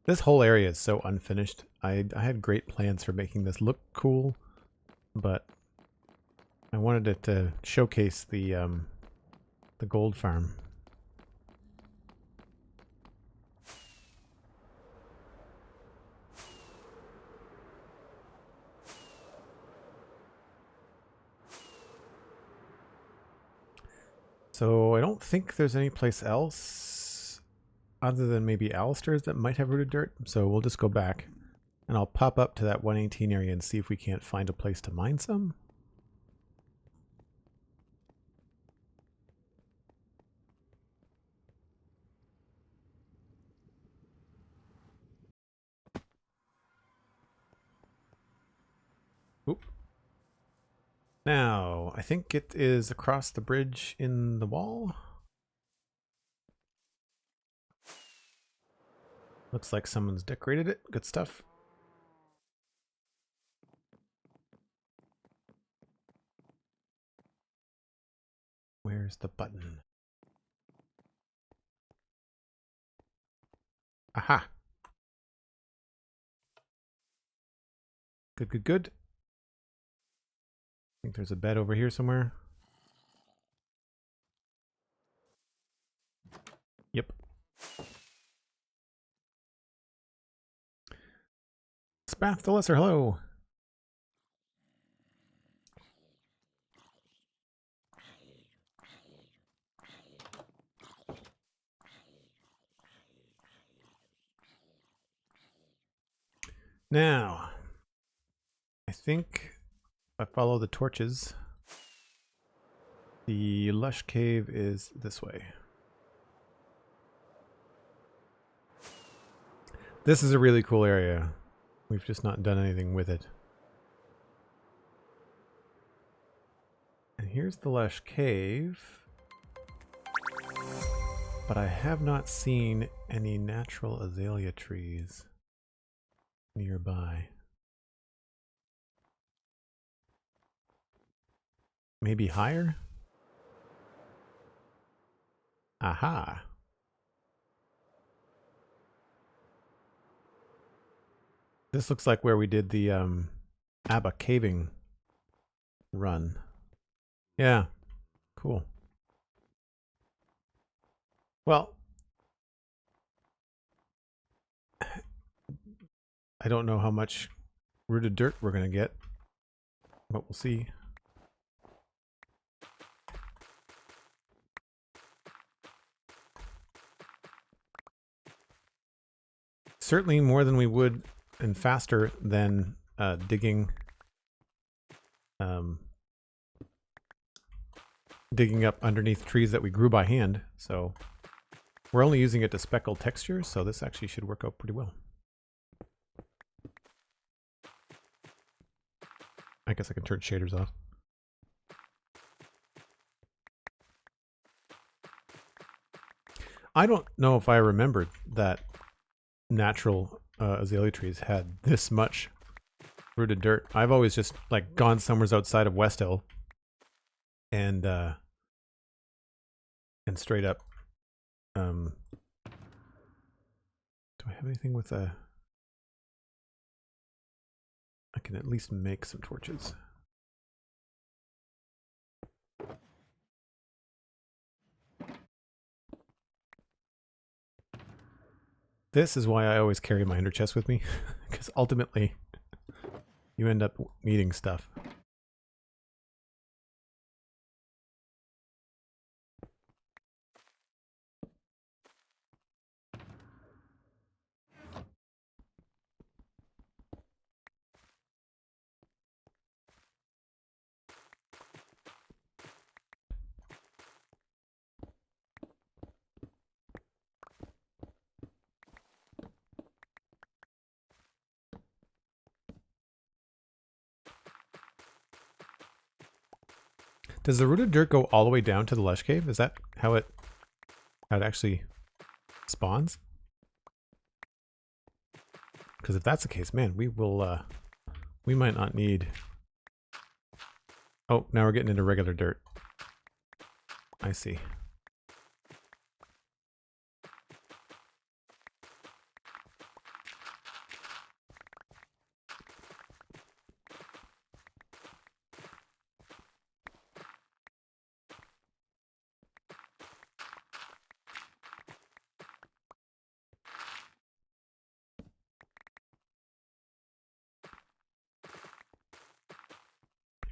Speaker 1: This whole area is so unfinished. I had great plans for making this look cool, but I wanted it to showcase the gold farm. So I don't think there's any place else other than maybe Alistair's that might have rooted dirt. So we'll just go back and I'll pop up to that 118 area and see if we can't find a place to mine some. Oop. Now, I think it is across the bridge in the wall. Looks like someone's decorated it. Good stuff. Where's the button? Aha! Good, good, good. I think there's a bed over here somewhere. Yep. Spath the Lesser, hello. Now, I think if I follow the torches, the lush cave is this way. This is a really cool area. We've just not done anything with it. And here's the lush cave. But I have not seen any natural azalea trees nearby. Maybe higher? Aha. This looks like where we did the Abba caving run. Yeah, cool. Well, I don't know how much rooted dirt we're going to get, but we'll see. Certainly more than we would and faster than digging up underneath trees that we grew by hand. So We're only using it to speckle textures, so this actually should work out pretty well. I guess I can turn shaders off. I don't know if I remembered that natural azalea trees had this much rooted dirt. I've always just like gone somewhere outside of Westhill and straight up. Do I have anything with a? I can at least make some torches. This is why I always carry my ender chest with me, because ultimately you end up needing stuff. Does the rooted dirt go all the way down to the lush cave? Is that how it actually spawns? Because if that's the case, man, we will we might not need. Oh, now we're getting into regular dirt. I see.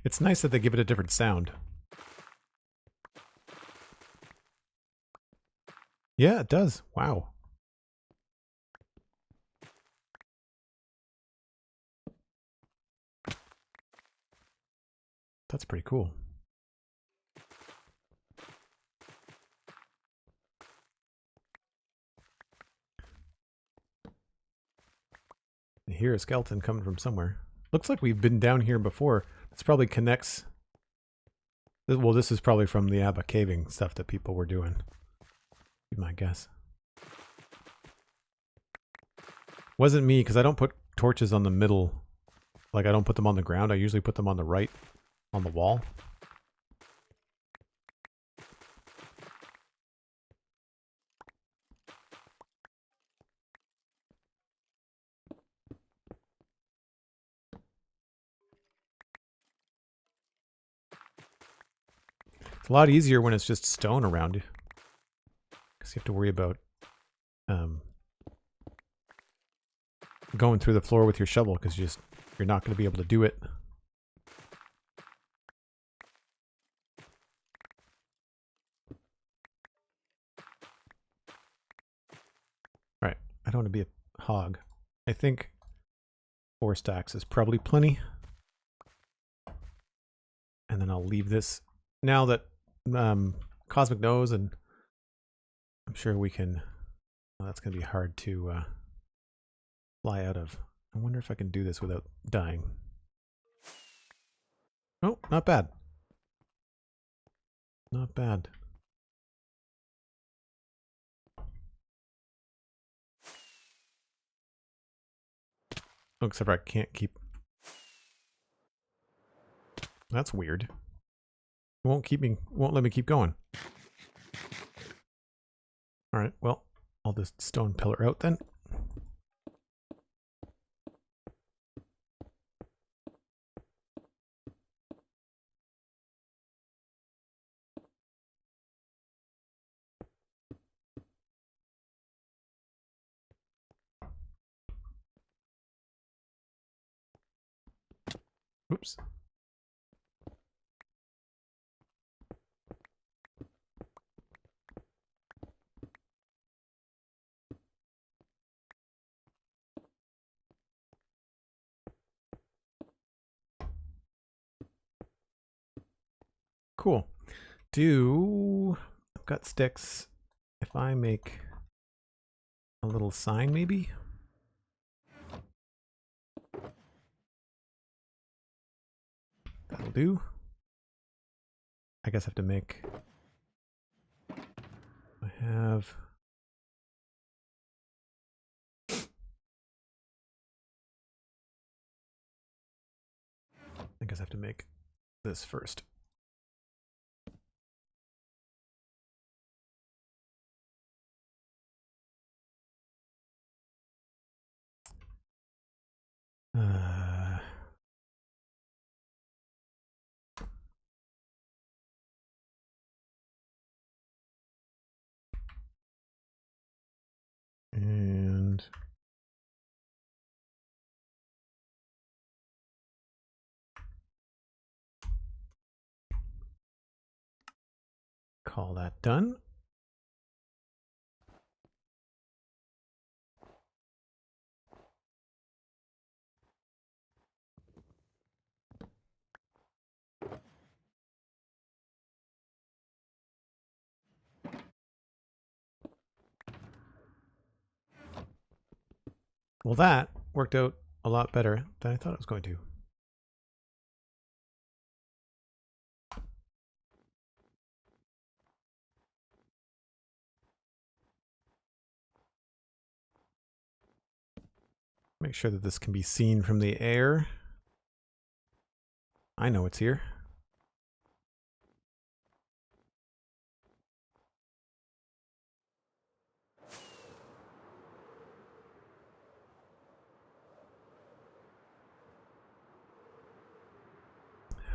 Speaker 1: It's nice that they give it a different sound. Yeah, it does. Wow. That's pretty cool. I hear a skeleton coming from somewhere. Looks like we've been down here before. This probably connects. Well, this is probably from the Abba caving stuff that people were doing. Be my guess. Wasn't me, because I don't put torches on the middle. Like, I don't put them on the ground. I usually put them on the right, on the wall. It's a lot easier when it's just stone around you. Because you have to worry about going through the floor with your shovel, because you're not going to be able to do it. Alright, I don't want to be a hog. I think 4 stacks is probably plenty. And then I'll leave this. Now that Cosmic knows, and I'm sure we can... Well, that's going to be hard to fly out of. I wonder if I can do this without dying. Oh, not bad. Not bad. Oh, except for I can't keep... That's weird. It won't let me keep going. Alright, well, I'll just stone pillar out then. Oops. Cool. I've got sticks. If I make a little sign maybe. That'll do. I guess I have to make... I have... I guess I have to make this first. And call that done. Well, that worked out a lot better than I thought it was going to. Make sure that this can be seen from the air. I know it's here.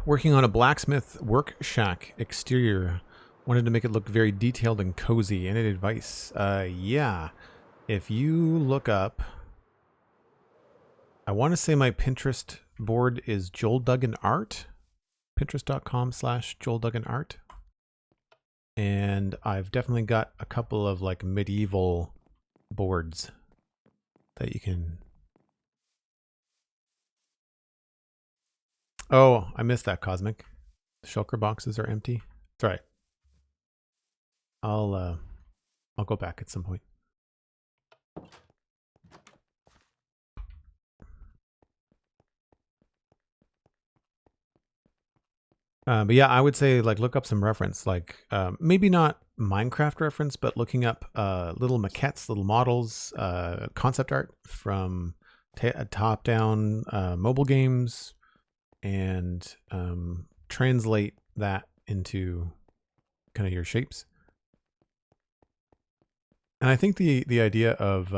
Speaker 1: Working on a blacksmith work shack exterior. Wanted to make it look very detailed and cozy. Any advice? Yeah. If you look up... I want to say my Pinterest board is Joel Duggan Art. Pinterest.com/Joel Duggan Art. And I've definitely got a couple of like medieval boards that you can... Oh, I missed that, Cosmic. The shulker boxes are empty. That's right. I'll go back at some point. But yeah, I would say like look up some reference, like maybe not Minecraft reference, but looking up little maquettes, little models, concept art from top-down mobile games, and translate that into kind of your shapes. And I think the idea of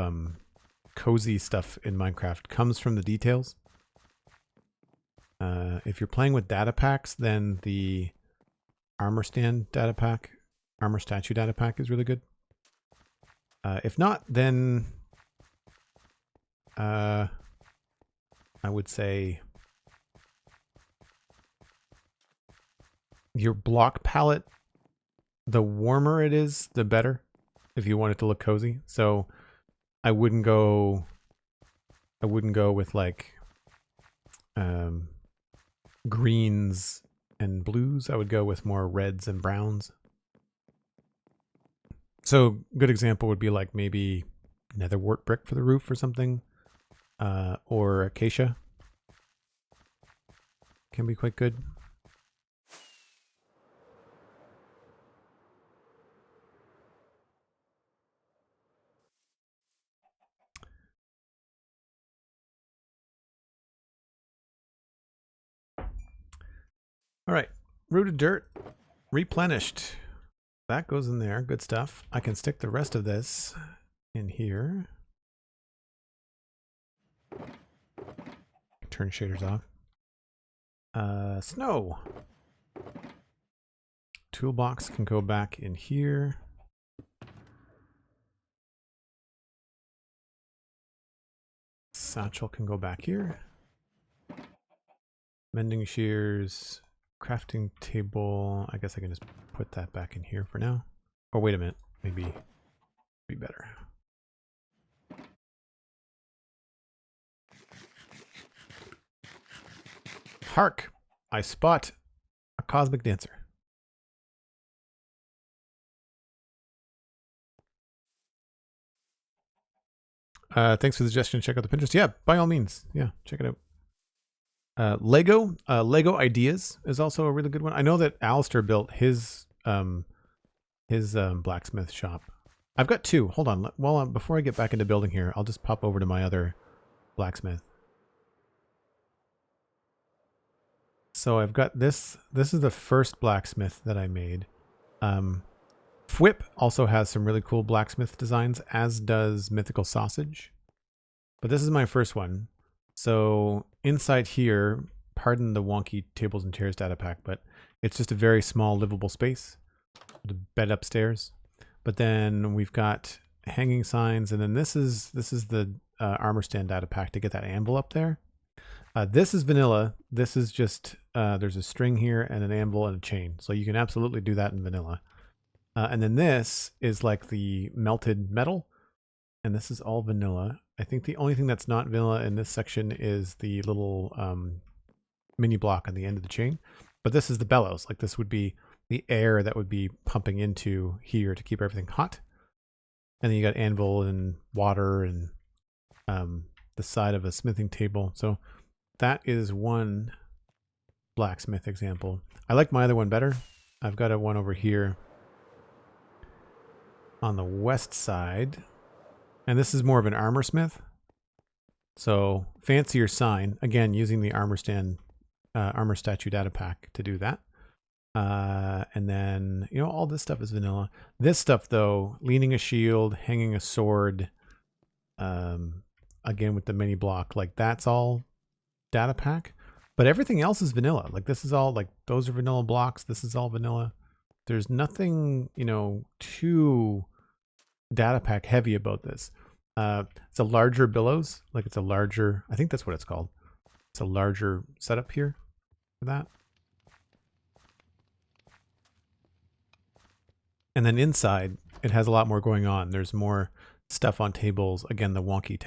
Speaker 1: cozy stuff in Minecraft comes from the details. If you're playing with data packs, then the armor stand data pack, armor statue data pack is really good. If not, then I would say your block palette, the warmer it is, the better if you want it to look cozy. So I wouldn't go with like greens and blues. I would go with more reds and browns. So good example would be like maybe netherwort brick for the roof or something, or acacia can be quite good. All right, rooted dirt replenished. That goes in there. Good stuff. I can stick the rest of this in here. Turn shaders off. Snow. Toolbox can go back in here. Satchel can go back here. Mending shears. Crafting table. I guess I can just put that back in here for now. Oh, wait a minute. Maybe be better. Hark! I spot a cosmic dancer. Thanks for the suggestion. Check out the Pinterest. Yeah, by all means. Yeah, check it out. Lego Ideas is also a really good one. I know that Alistair built his blacksmith shop. I've got two. Hold on. Well, before I get back into building here, I'll just pop over to my other blacksmith. So I've got this. This is the first blacksmith that I made. Fwhip also has some really cool blacksmith designs, as does Mythical Sausage. But this is my first one. So inside here, pardon the wonky tables and chairs data pack, but it's just a very small livable space. The bed upstairs. But then we've got hanging signs, and then this is the armor stand data pack to get that anvil up there. This is vanilla. This is just there's a string here and an anvil and a chain, so you can absolutely do that in vanilla. And then this is like the melted metal, and this is all vanilla. I think the only thing that's not vanilla in this section is the little mini block on the end of the chain. But this is the bellows. Like this would be the air that would be pumping into here to keep everything hot. And then you got anvil and water and the side of a smithing table. So that is one blacksmith example. I like my other one better. I've got a one over here on the west side. And this is more of an armor smith. So fancier sign. Again, using the armor statue data pack to do that. And then, you know, all this stuff is vanilla. This stuff, though, leaning a shield, hanging a sword, again with the mini block, like that's all data pack. But everything else is vanilla. Like this is all, like those are vanilla blocks. This is all vanilla. There's nothing, you know, too data pack heavy about this. It's a larger billows. Like it's a larger, I think that's what it's called. It's a larger setup here for that. And then inside, it has a lot more going on. There's more stuff on tables. Again, the wonky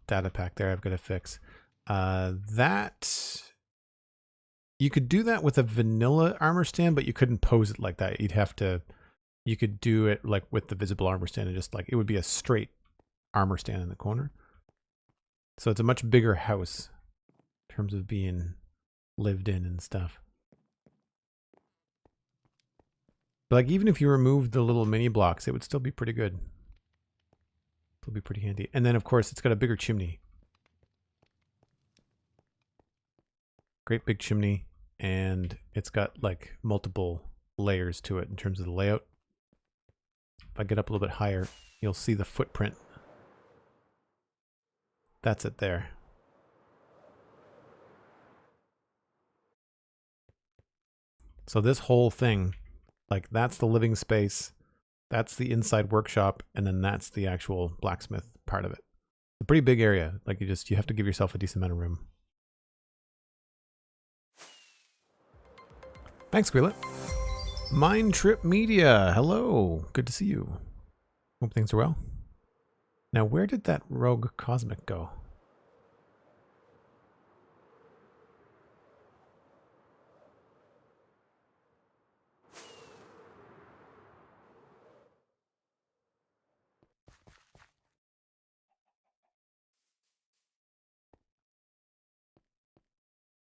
Speaker 1: data pack there I've got to fix. That you could do that with a vanilla armor stand, but you couldn't pose it like that. You could do it like with the visible armor stand and just like, it would be a straight armor stand in the corner. So it's a much bigger house in terms of being lived in and stuff. But like even if you removed the little mini blocks, it would still be pretty good. It'll be pretty handy. And then of course it's got a bigger chimney. Great big chimney, and it's got like multiple layers to it in terms of the layout. If I get up a little bit higher, you'll see the footprint. That's it there. So this whole thing, like that's the living space, that's the inside workshop, and then that's the actual blacksmith part of it. It's a pretty big area. Like you have to give yourself a decent amount of room. Thanks, Squealet. MindTripMedia, hello. Good to see you. Hope things are well. Now, where did that rogue cosmic go?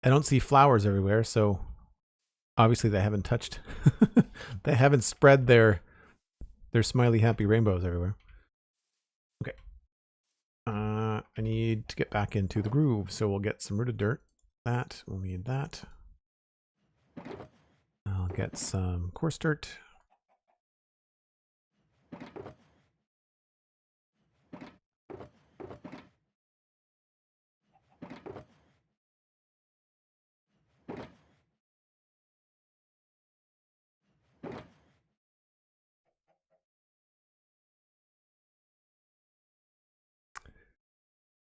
Speaker 1: I don't see flowers everywhere, so obviously they haven't touched. They haven't spread their smiley happy rainbows everywhere. Okay. I need to get back into the groove, so we'll get some rooted dirt. We'll need that. I'll get some coarse dirt.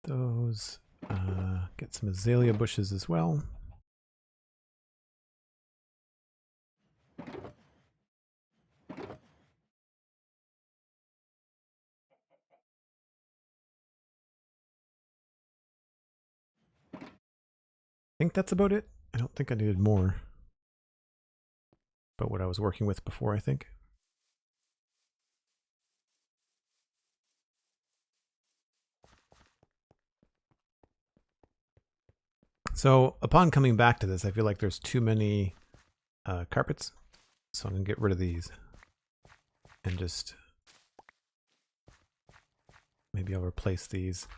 Speaker 1: Those, get some azalea bushes as well. I think that's about it. I don't think I needed more. But what I was working with before, I think. So upon coming back to this, I feel like there's too many carpets. So I'm going to get rid of these. And just... maybe I'll replace these.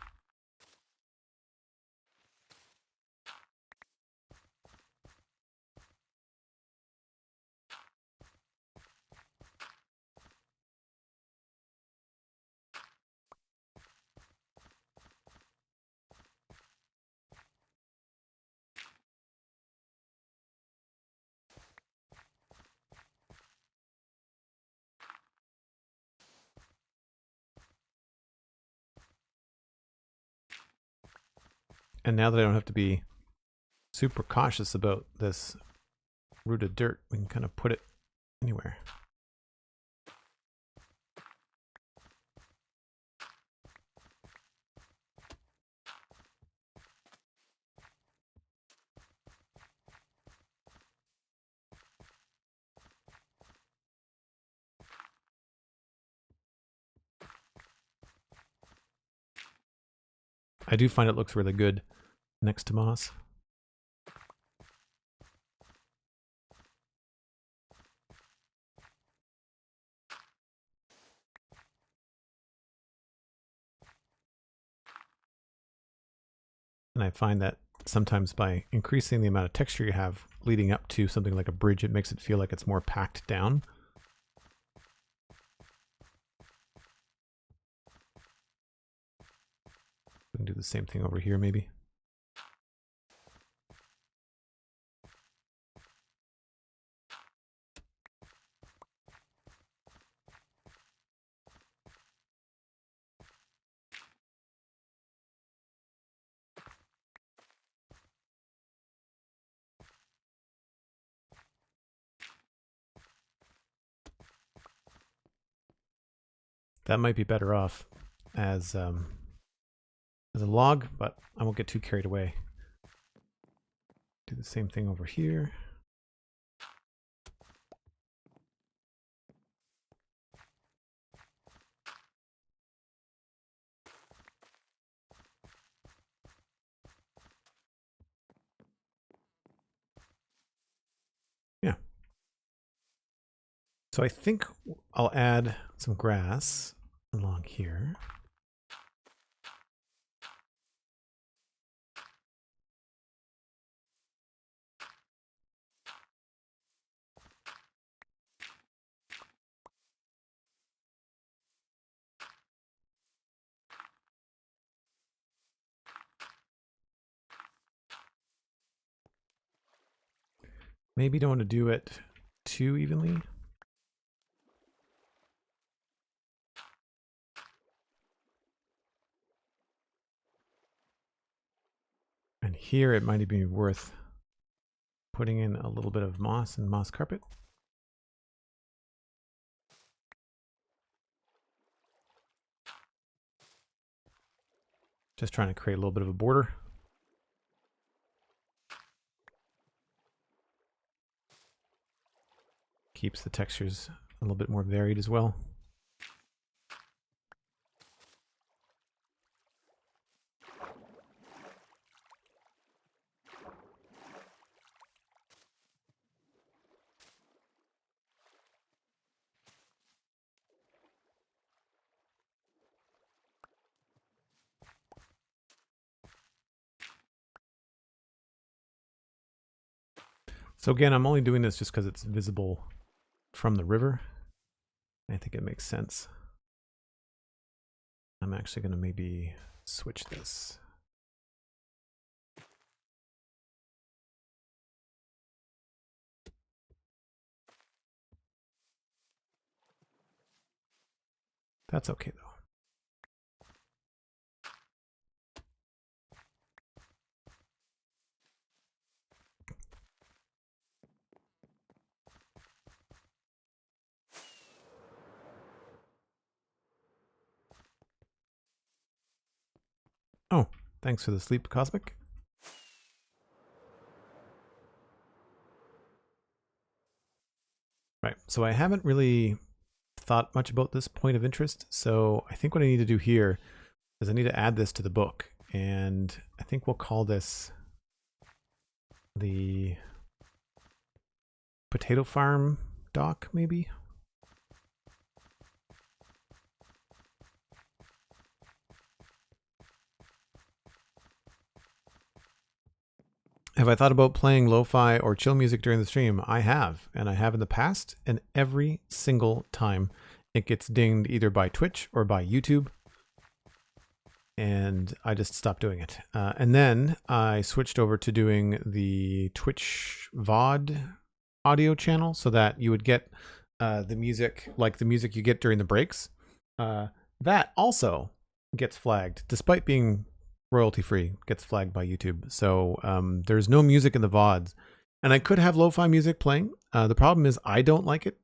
Speaker 1: And now that I don't have to be super cautious about this rooted dirt, we can kind of put it anywhere. I do find it looks really good next to moss. And I find that sometimes by increasing the amount of texture you have leading up to something like a bridge, it makes it feel like it's more packed down. We can do the same thing over here maybe. That might be better off as a log, but I won't get too carried away. Do the same thing over here. Yeah. So I think I'll add some grass along here. Maybe don't want to do it too evenly. And here it might be worth putting in a little bit of moss and moss carpet. Just trying to create a little bit of a border. Keeps the textures a little bit more varied as well. So again, I'm only doing this just because it's visible from the river. I think it makes sense. I'm actually going to maybe switch this. That's okay though. Oh, thanks for the sleep, Cosmic. Right, so I haven't really thought much about this point of interest, so I think what I need to do here is I need to add this to the book, and I think we'll call this the potato farm dock, maybe? Have I thought about playing lo-fi or chill music during the stream? I have, and I have in the past, and every single time it gets dinged either by Twitch or by YouTube, and I just stopped doing it. And then I switched over to doing the Twitch VOD audio channel so that you would get the music, like the music you get during the breaks. That also gets flagged, despite being royalty free, gets flagged by YouTube. So there's no music in the VODs, and I could have lo-fi music playing. The problem is I don't like it.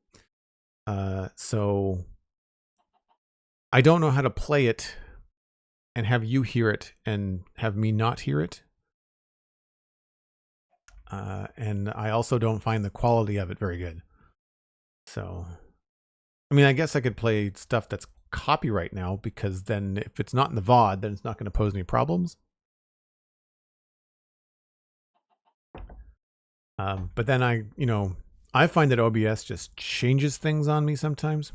Speaker 1: So I don't know how to play it and have you hear it and have me not hear it. And I also don't find the quality of it very good. So, I mean, I guess I could play stuff that's copyright now, because then if it's not in the VOD, then it's not going to pose any problems. But then I find that OBS just changes things on me sometimes.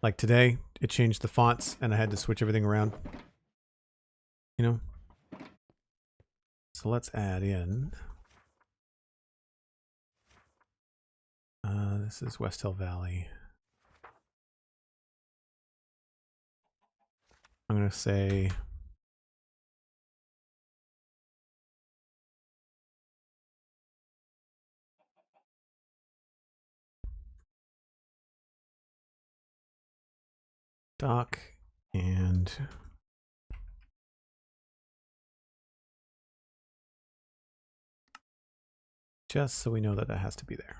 Speaker 1: Like today, it changed the fonts and I had to switch everything around. So let's add in. This is Westhill Valley. I'm going to say dock and just so we know that that has to be there.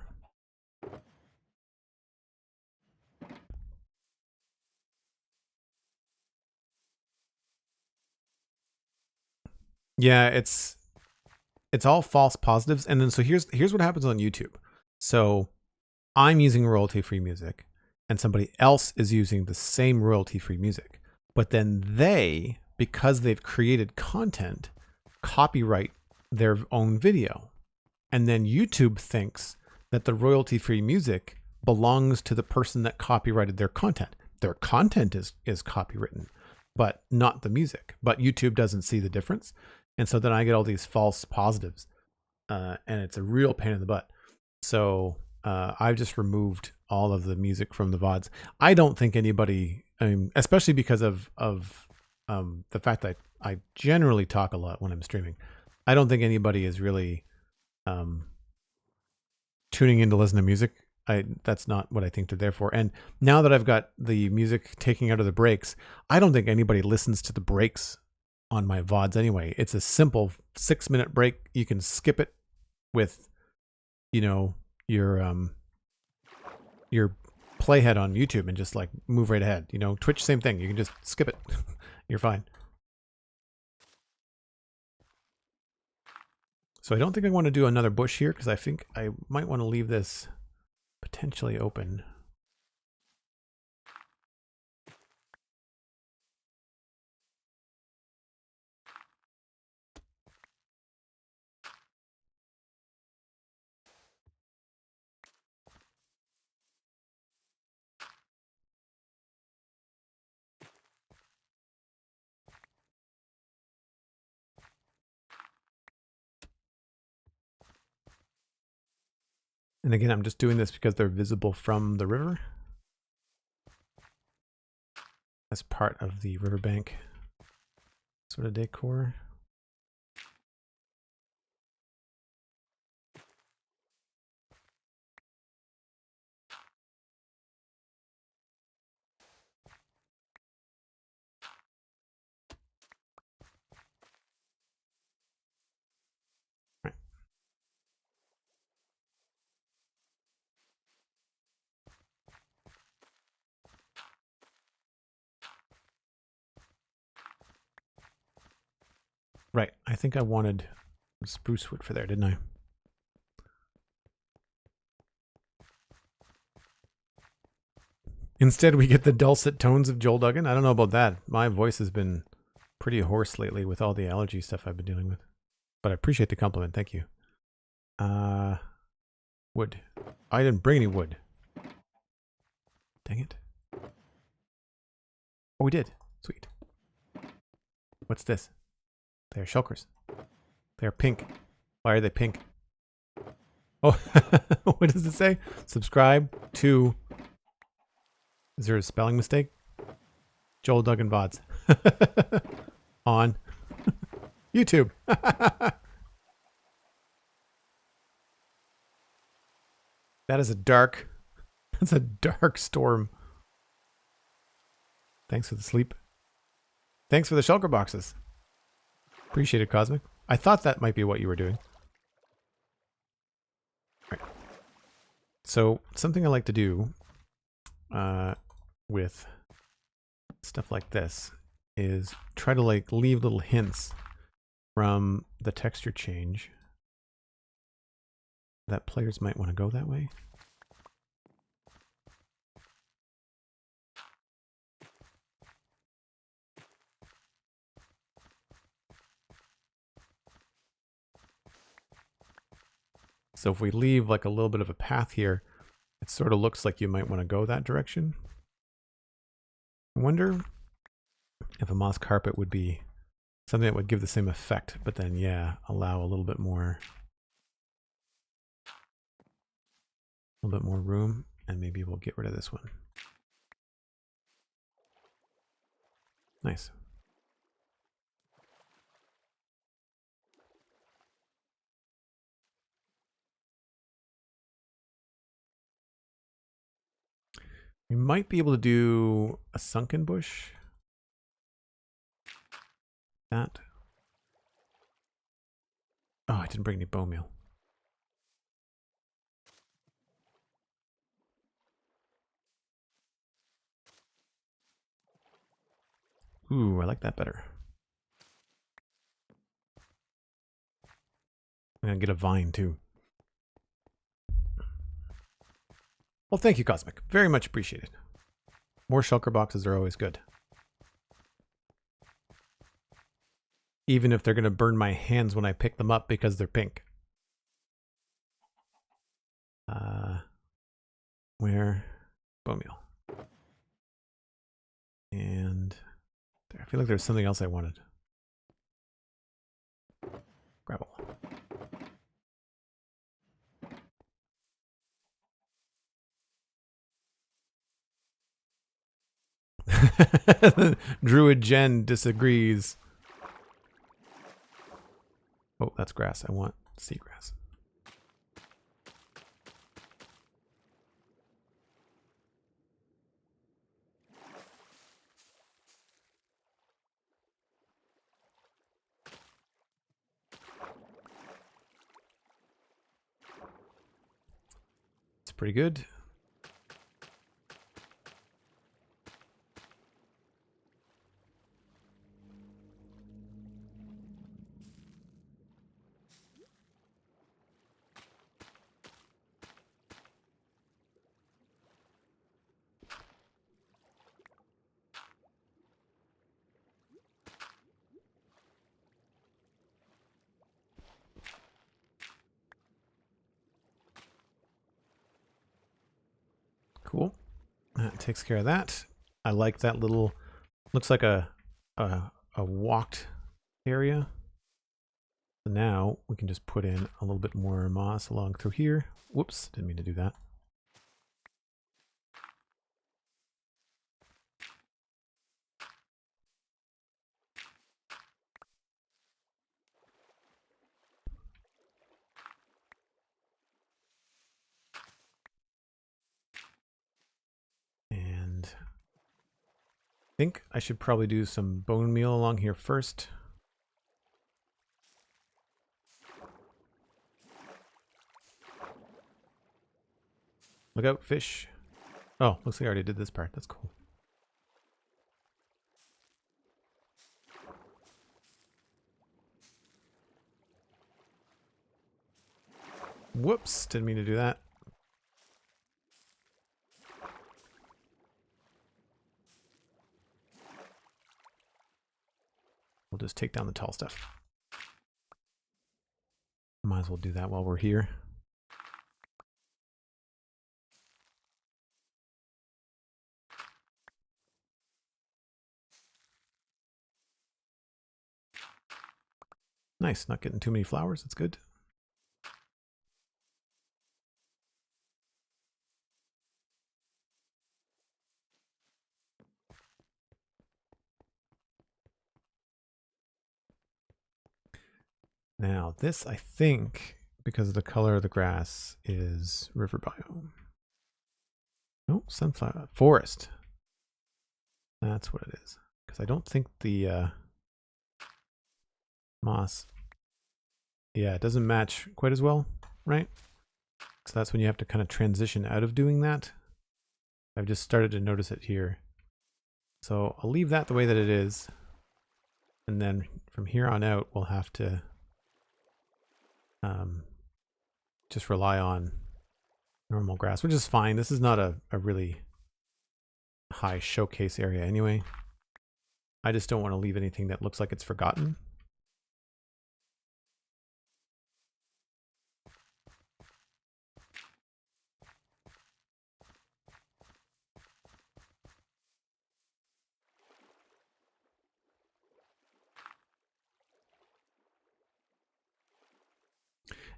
Speaker 1: Yeah, it's all false positives. And then so here's what happens on YouTube. So I'm using royalty-free music and somebody else is using the same royalty-free music. But then they, because they've created content, copyright their own video. And then YouTube thinks that the royalty-free music belongs to the person that copyrighted their content. Their content is copywritten, but not the music. But YouTube doesn't see the difference. And so then I get all these false positives, and it's a real pain in the butt. So I've just removed all of the music from the VODs. I don't think anybody, I mean, especially because of the fact that I generally talk a lot when I'm streaming. I don't think anybody is really tuning in to listen to music. That's not what I think they're there for. And now that I've got the music taking out of the breaks, I don't think anybody listens to the breaks on my VODs anyway. It's a simple 6-minute break. You can skip it with, your playhead on YouTube and just like move right ahead. Twitch, same thing. You can just skip it. You're fine. So I don't think I want to do another bush here because I think I might want to leave this potentially open. And again, I'm just doing this because they're visible from the river as part of the riverbank sort of decor. Right, I think I wanted spruce wood for there, didn't I? Instead, we get the dulcet tones of Joel Duggan. I don't know about that. My voice has been pretty hoarse lately with all the allergy stuff I've been dealing with. but I appreciate the compliment. Thank you. Wood. I didn't bring any wood. Dang it. Oh, we did. Sweet. What's this? They are shulkers. They are pink. Why are they pink? Oh, what does it say? Subscribe to... Is there a spelling mistake? Joel Duggan VODs. On YouTube. That is a dark... That's a dark storm. Thanks for the sleep. Thanks for the shulker boxes. Appreciate it, Cosmic. I thought that might be what you were doing. Right. So, something I like to do with stuff like this is try to like leave little hints from the texture change that players might want to go that way. So if we leave like a little bit of a path here, it sort of looks like you might want to go that direction. I wonder if a moss carpet would be something that would give the same effect, but then, yeah, allow a little bit more room, and maybe we'll get rid of this one. Nice. We might be able to do a sunken bush. That. Oh, I didn't bring any bone meal. Ooh, I like that better. I'm gonna get a vine too. Well, thank you, Cosmic. Very much appreciated. More shulker boxes are always good. Even if they're going to burn my hands when I pick them up because they're pink. Where? Bone meal. And I feel like there's something else I wanted. Gravel. Druid Jen disagrees. Oh, that's grass. I want seagrass. It's pretty good. Cool. That takes care of that. I like that little, looks like a walked area. So now we can just put in a little bit more moss along through here. Whoops, didn't mean to do that. And I think I should probably do some bone meal along here first. Look out, fish. Oh, looks like I already did this part. That's cool. Whoops, didn't mean to do that. We'll just take down the tall stuff. Might as well do that while we're here. Nice, not getting too many flowers. That's good. Now, this, I think, because of the color of the grass, is river biome. No, sunflower. Forest. That's what it is. Because I don't think the moss... Yeah, it doesn't match quite as well, right? So that's when you have to kind of transition out of doing that. I've just started to notice it here. So I'll leave that the way that it is. And then from here on out, we'll have to just rely on normal grass, which is fine. This is not a really high showcase area anyway. I just don't want to leave anything that looks like it's forgotten.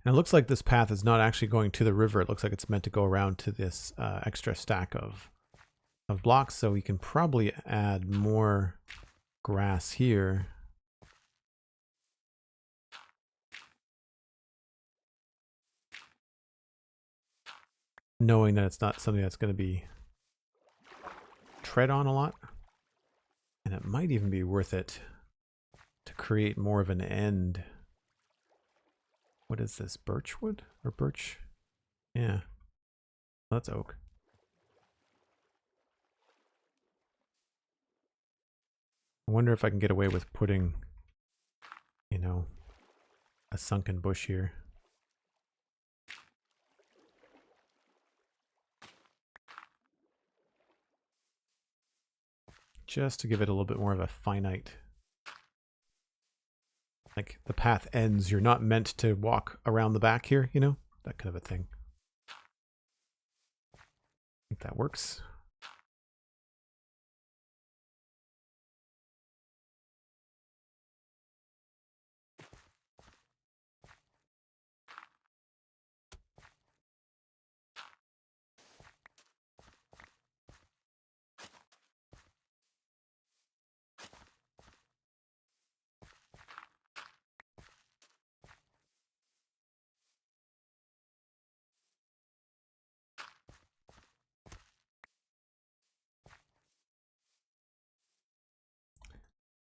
Speaker 1: And it looks like this path is not actually going to the river. It looks like it's meant to go around to this extra stack of blocks. So we can probably add more grass here. Knowing that it's not something that's going to be tread on a lot. And it might even be worth it to create more of an end. What is this? Birchwood or birch? Yeah. Well, that's oak. I wonder if I can get away with putting, you know, a sunken bush here. Just to give it a little bit more of a finite. Like the path ends, you're not meant to walk around the back here, you know? That kind of a thing. I think that works.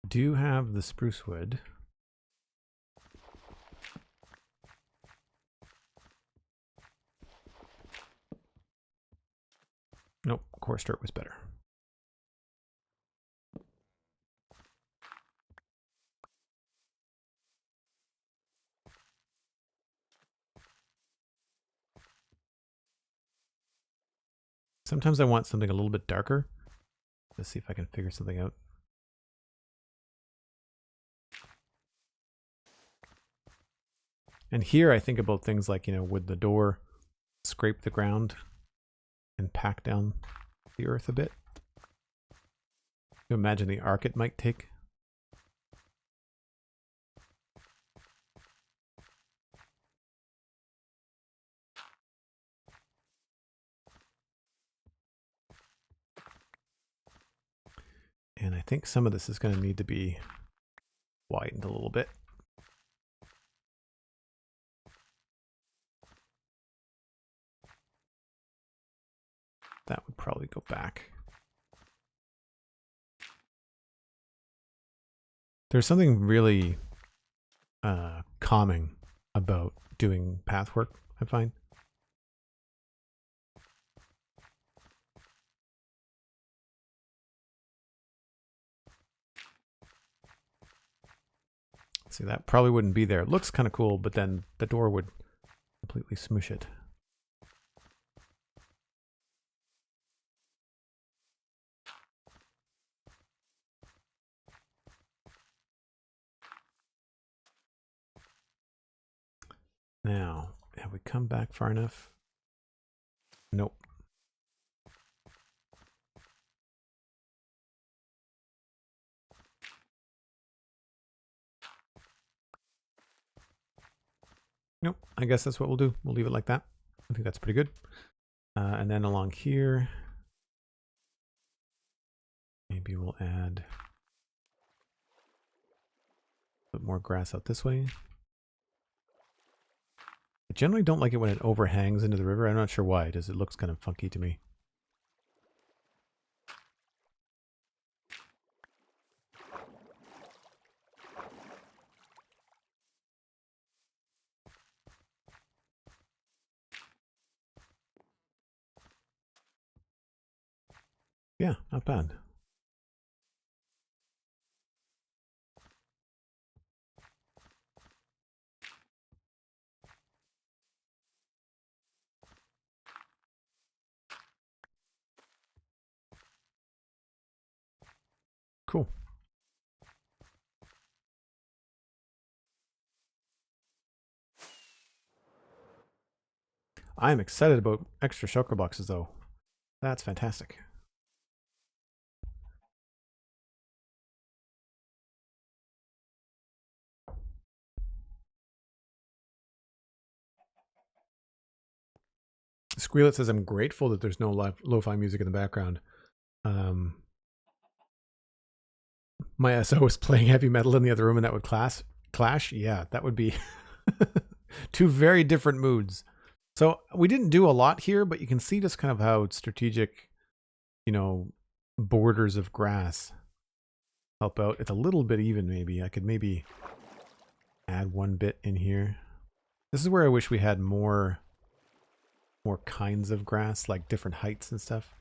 Speaker 1: Do have the spruce wood. Nope, coarse dirt was better. Sometimes I want something a little bit darker. Let's see if I can figure something out. And here I think about things like, you know, would the door scrape the ground and pack down the earth a bit? You imagine the arc it might take. And I think some of this is going to need to be widened a little bit. That would probably go back. There's something really calming about doing path work, I find. See, that probably wouldn't be there. It looks kind of cool, but then the door would completely smoosh it. Now, have we come back far enough? Nope. Nope. I guess that's what we'll do. We'll leave it like that. I think that's pretty good. And then along here, maybe we'll add a bit more grass out this way. I generally don't like it when it overhangs into the river. I'm not sure why. It looks kind of funky to me. Yeah, not bad. Cool. I'm excited about extra shulker boxes, though. That's fantastic. Squealet says, I'm grateful that there's no lo-fi music in the background. My SO was playing heavy metal in the other room and that would clash. Yeah, that would be two very different moods. So we didn't do a lot here, but you can see just kind of how strategic, you know, borders of grass help out. It's a little bit even, maybe. I could maybe add one bit in here. This is where I wish we had more kinds of grass, like different heights and stuff.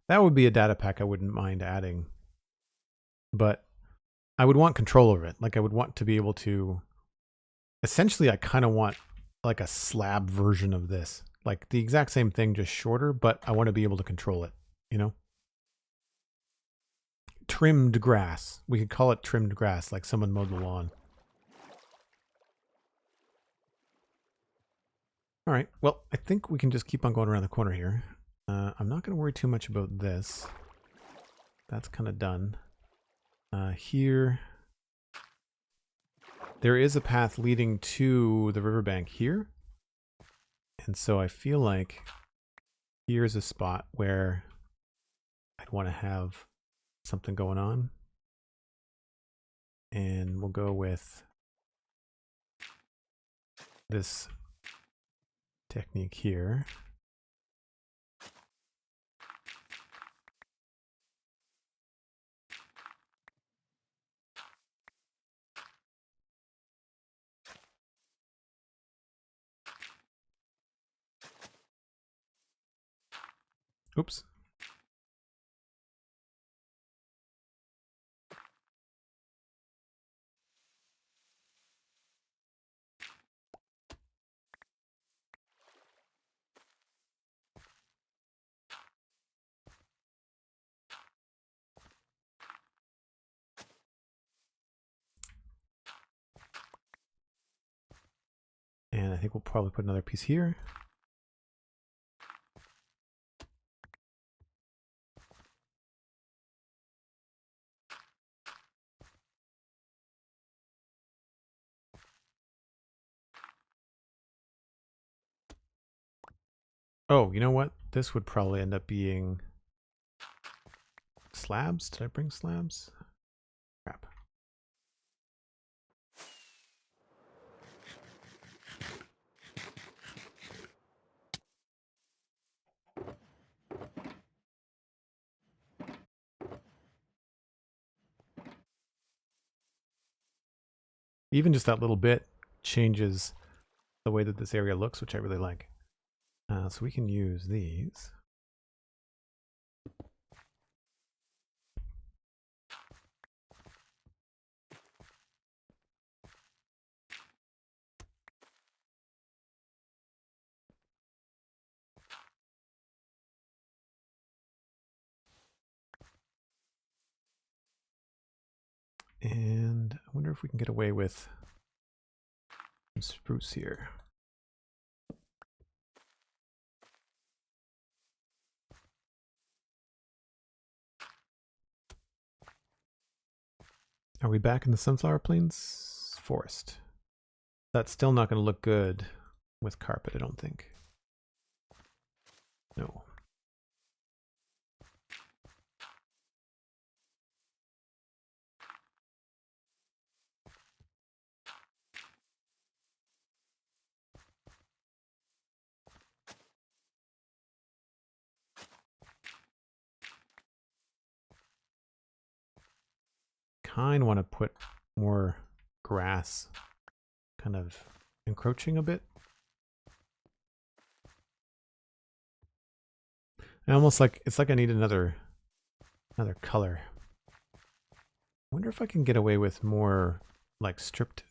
Speaker 1: That would be a data pack I wouldn't mind adding. But I would want control over it. Like I would want to be able to... Essentially, I kind of want like a slab version of this. Like the exact same thing, just shorter, but I want to be able to control it, you know? Trimmed grass. We could call it trimmed grass, like someone mowed the lawn. All right, well, I think we can just keep on going around the corner here. I'm not going to worry too much about this. That's kind of done. Here, there is a path leading to the riverbank here. And so I feel like here's a spot where I'd want to have something going on. And we'll go with this technique here. Oops. And I think we'll probably put another piece here. Oh, you know what? This would probably end up being slabs. Did I bring slabs? Crap. Even just that little bit changes the way that this area looks, which I really like. So we can use these. And I wonder if we can get away with some spruce here. Are we back in the Sunflower Plains forest? That's still not going to look good with carpet, I don't think. No. Kind of want to put more grass kind of encroaching a bit. And almost like it's like I need another color. I wonder if I can get away with more like stripped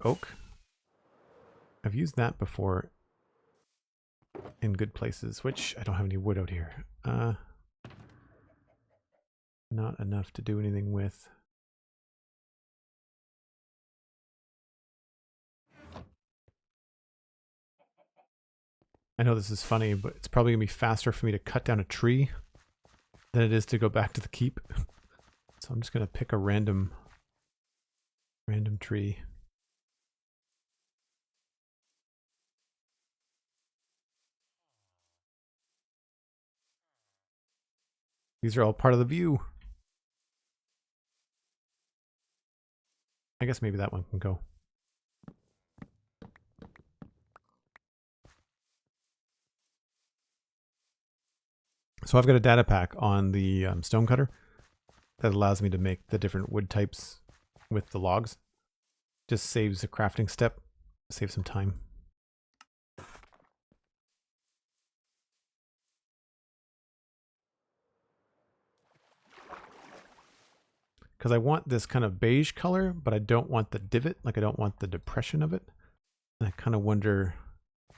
Speaker 1: oak. I've used that before in good places, which I don't have any wood out here. Not enough to do anything with. I know this is funny, but it's probably gonna be faster for me to cut down a tree than it is to go back to the keep. So I'm just gonna pick a random tree. These are all part of the view. I guess maybe that one can go. So I've got a data pack on the stone cutter that allows me to make the different wood types with the logs. Just saves a crafting step, saves some time. Because I want this kind of beige color, but I don't want the divot, like I don't want the depression of it. And I kind of wonder if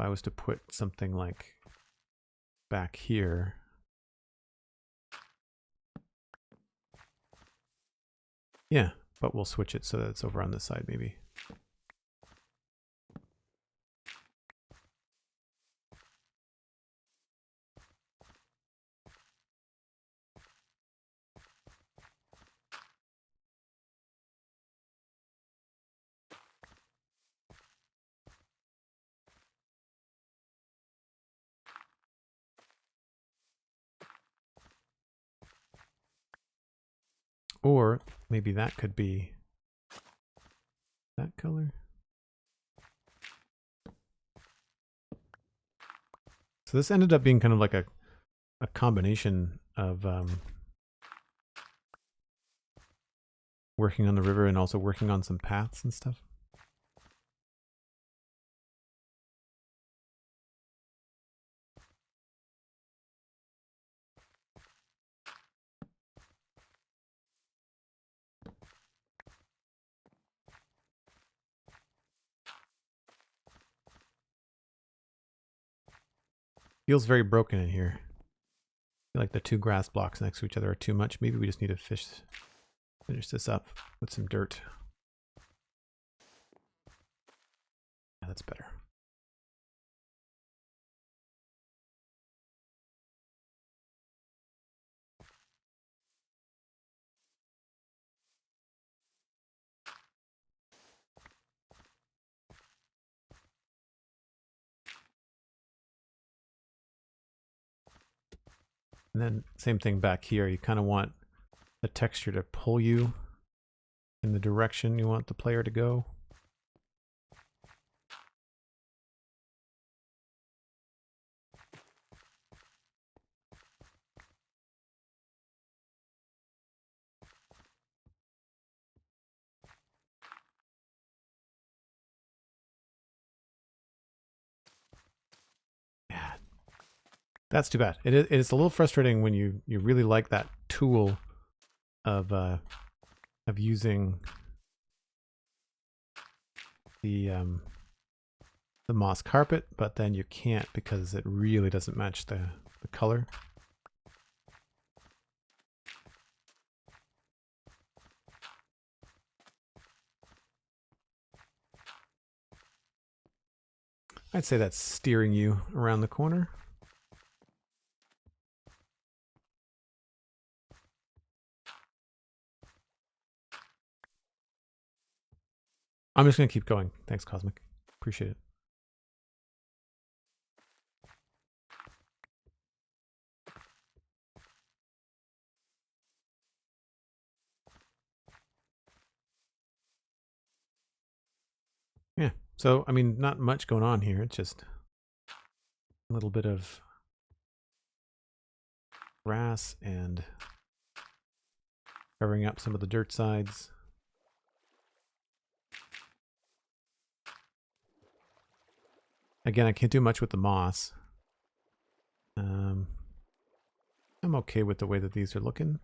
Speaker 1: I was to put something like back here. Yeah, but we'll switch it so that it's over on this side maybe. Or maybe that could be that color. So this ended up being kind of like a combination of working on the river and also working on some paths and stuff. Feels very broken in here. I feel like the two grass blocks next to each other are too much. Maybe we just need to finish this up with some dirt. Yeah, that's better. And then same thing back here. You kind of want the texture to pull you in the direction you want the player to go. That's too bad. It's a little frustrating when you really like that tool of using the moss carpet, but then you can't because it really doesn't match the color. I'd say that's steering you around the corner. I'm just going to keep going. Thanks, Cosmic. Appreciate it. Yeah. So, I mean, not much going on here. It's just a little bit of grass and covering up some of the dirt sides. Again, I can't do much with the moss. I'm okay with the way that these are looking.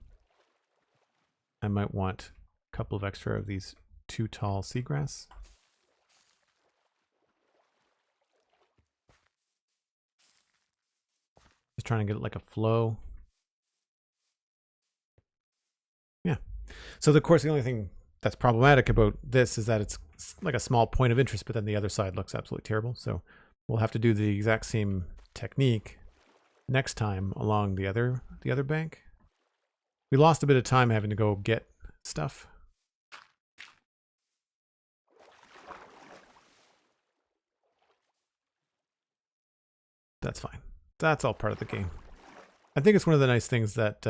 Speaker 1: I might want a couple of extra of these too tall seagrass. Just trying to get it like a flow. Yeah. So of course the only thing that's problematic about this is that it's like a small point of interest, but then the other side looks absolutely terrible. So we'll have to do the exact same technique next time along the other bank. We lost a bit of time having to go get stuff. That's fine. That's all part of the game. I think it's one of the nice things that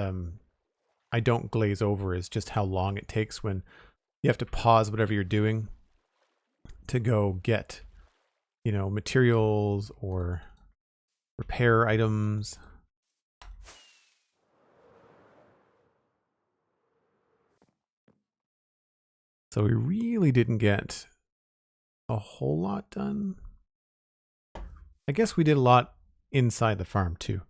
Speaker 1: I don't glaze over is just how long it takes when you have to pause whatever you're doing to go get, you know, materials or repair items. So we really didn't get a whole lot done. I guess we did a lot inside the farm too.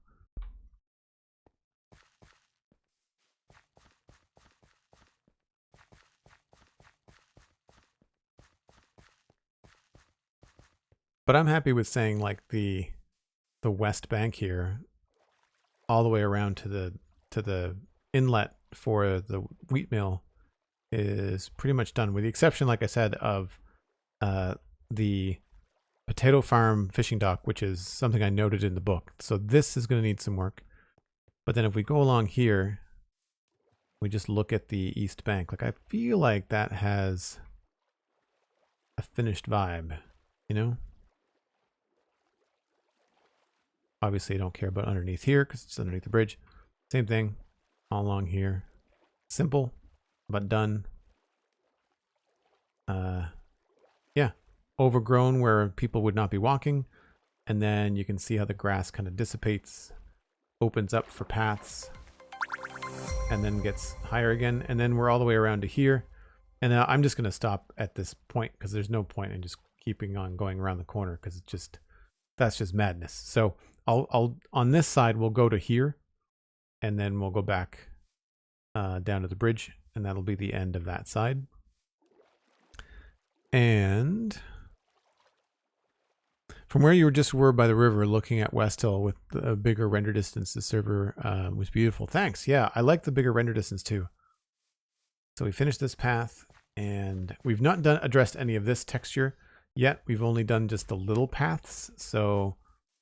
Speaker 1: But I'm happy with saying like the west bank here all the way around to the inlet for the wheat mill is pretty much done, with the exception, like I said, of the potato farm fishing dock, which is something I noted in the book. So this is going to need some work. But then if we go along here, we just look at the east bank. Like I feel like that has a finished vibe, you know? Obviously I don't care about underneath here because it's underneath the bridge. Same thing all along here. Simple, but done. Yeah, overgrown where people would not be walking. And then you can see how the grass kind of dissipates, opens up for paths, and then gets higher again. And then we're all the way around to here. And I'm just going to stop at this point because there's no point in just keeping on going around the corner because it's just, that's just madness. So I'll on this side, we'll go to here and then we'll go back down to the bridge, and that'll be the end of that side. And from where you were by the river looking at Westhill with the bigger render distance, the server was beautiful. Thanks. Yeah, I like the bigger render distance too. So we finished this path, and we've not addressed any of this texture yet. We've only done just the little paths, so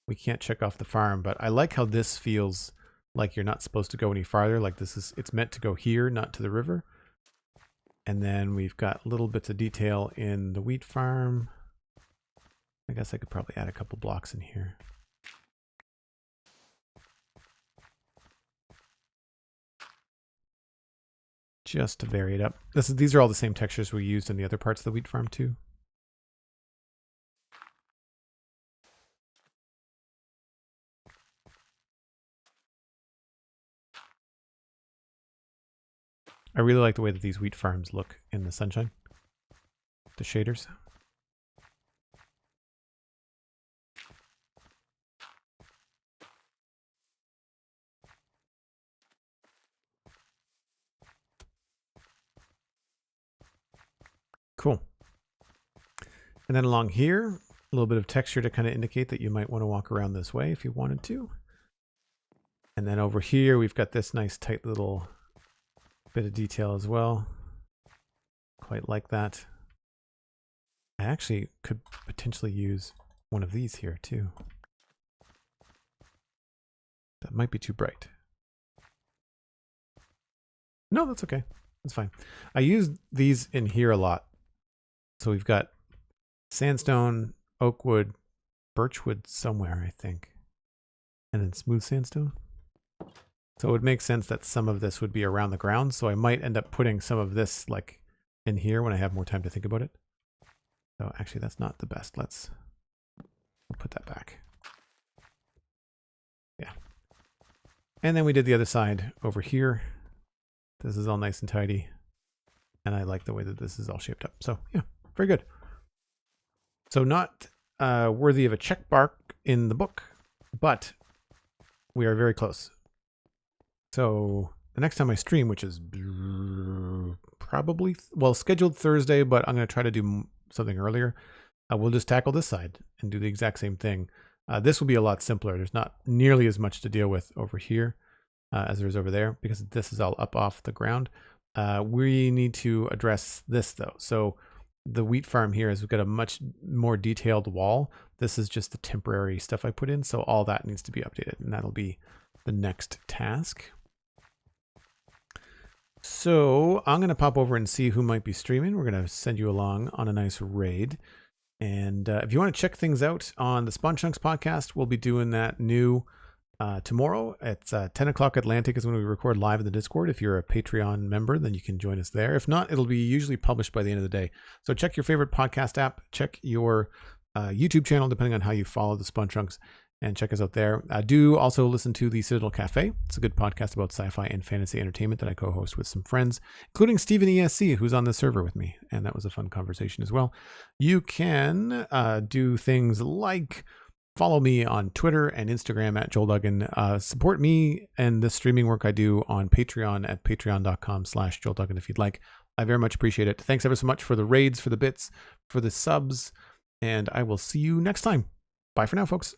Speaker 1: we can't check off the farm. But I like how this feels like you're not supposed to go any farther. Like it's meant to go here, not to the river. And then we've got little bits of detail in the wheat farm. I guess I could probably add a couple blocks in here. Just to vary it up. These are all the same textures we used in the other parts of the wheat farm too. I really like the way that these wheat farms look in the sunshine. The shaders. Cool. And then along here, a little bit of texture to kind of indicate that you might want to walk around this way if you wanted to. And then over here, we've got this nice tight little bit of detail as well. Quite like that. I actually could potentially use one of these here too. That might be too bright. No, that's okay. That's fine. I use these in here a lot. So we've got sandstone, oak wood, birchwood somewhere, I think. And then smooth sandstone. So it would make sense that some of this would be around the ground. So I might end up putting some of this like in here when I have more time to think about it. So actually that's not the best. Let's put that back. Yeah. And then we did the other side over here. This is all nice and tidy. And I like the way that this is all shaped up. So yeah, very good. So not worthy of a check mark in the book, but we are very close. So the next time I stream, which is probably, well, scheduled Thursday, but I'm going to try to do something earlier. We'll just tackle this side and do the exact same thing. This will be a lot simpler. There's not nearly as much to deal with over here as there is over there because this is all up off the ground. We need to address this though. So the wheat farm here has got a much more detailed wall. This is just the temporary stuff I put in. So all that needs to be updated, and that'll be the next task. So I'm going to pop over and see who might be streaming. We're going to send you along on a nice raid. And if you want to check things out on the Spawn Chunks podcast, we'll be doing that new tomorrow. It's 10 o'clock Atlantic is when we record live in the Discord. If you're a Patreon member, then you can join us there. If not, it'll be usually published by the end of the day. So check your favorite podcast app. Check your YouTube channel, depending on how you follow the Spawn Chunks, and check us out there. Do also listen to the Citadel Cafe. It's a good podcast about sci-fi and fantasy entertainment that I co-host with some friends, including Steven ESC, who's on the server with me. And that was a fun conversation as well. You can do things like follow me on Twitter and Instagram at Joel Duggan. Support me and the streaming work I do on Patreon at patreon.com/Joel Duggan if you'd like. I very much appreciate it. Thanks ever so much for the raids, for the bits, for the subs, and I will see you next time. Bye for now, folks.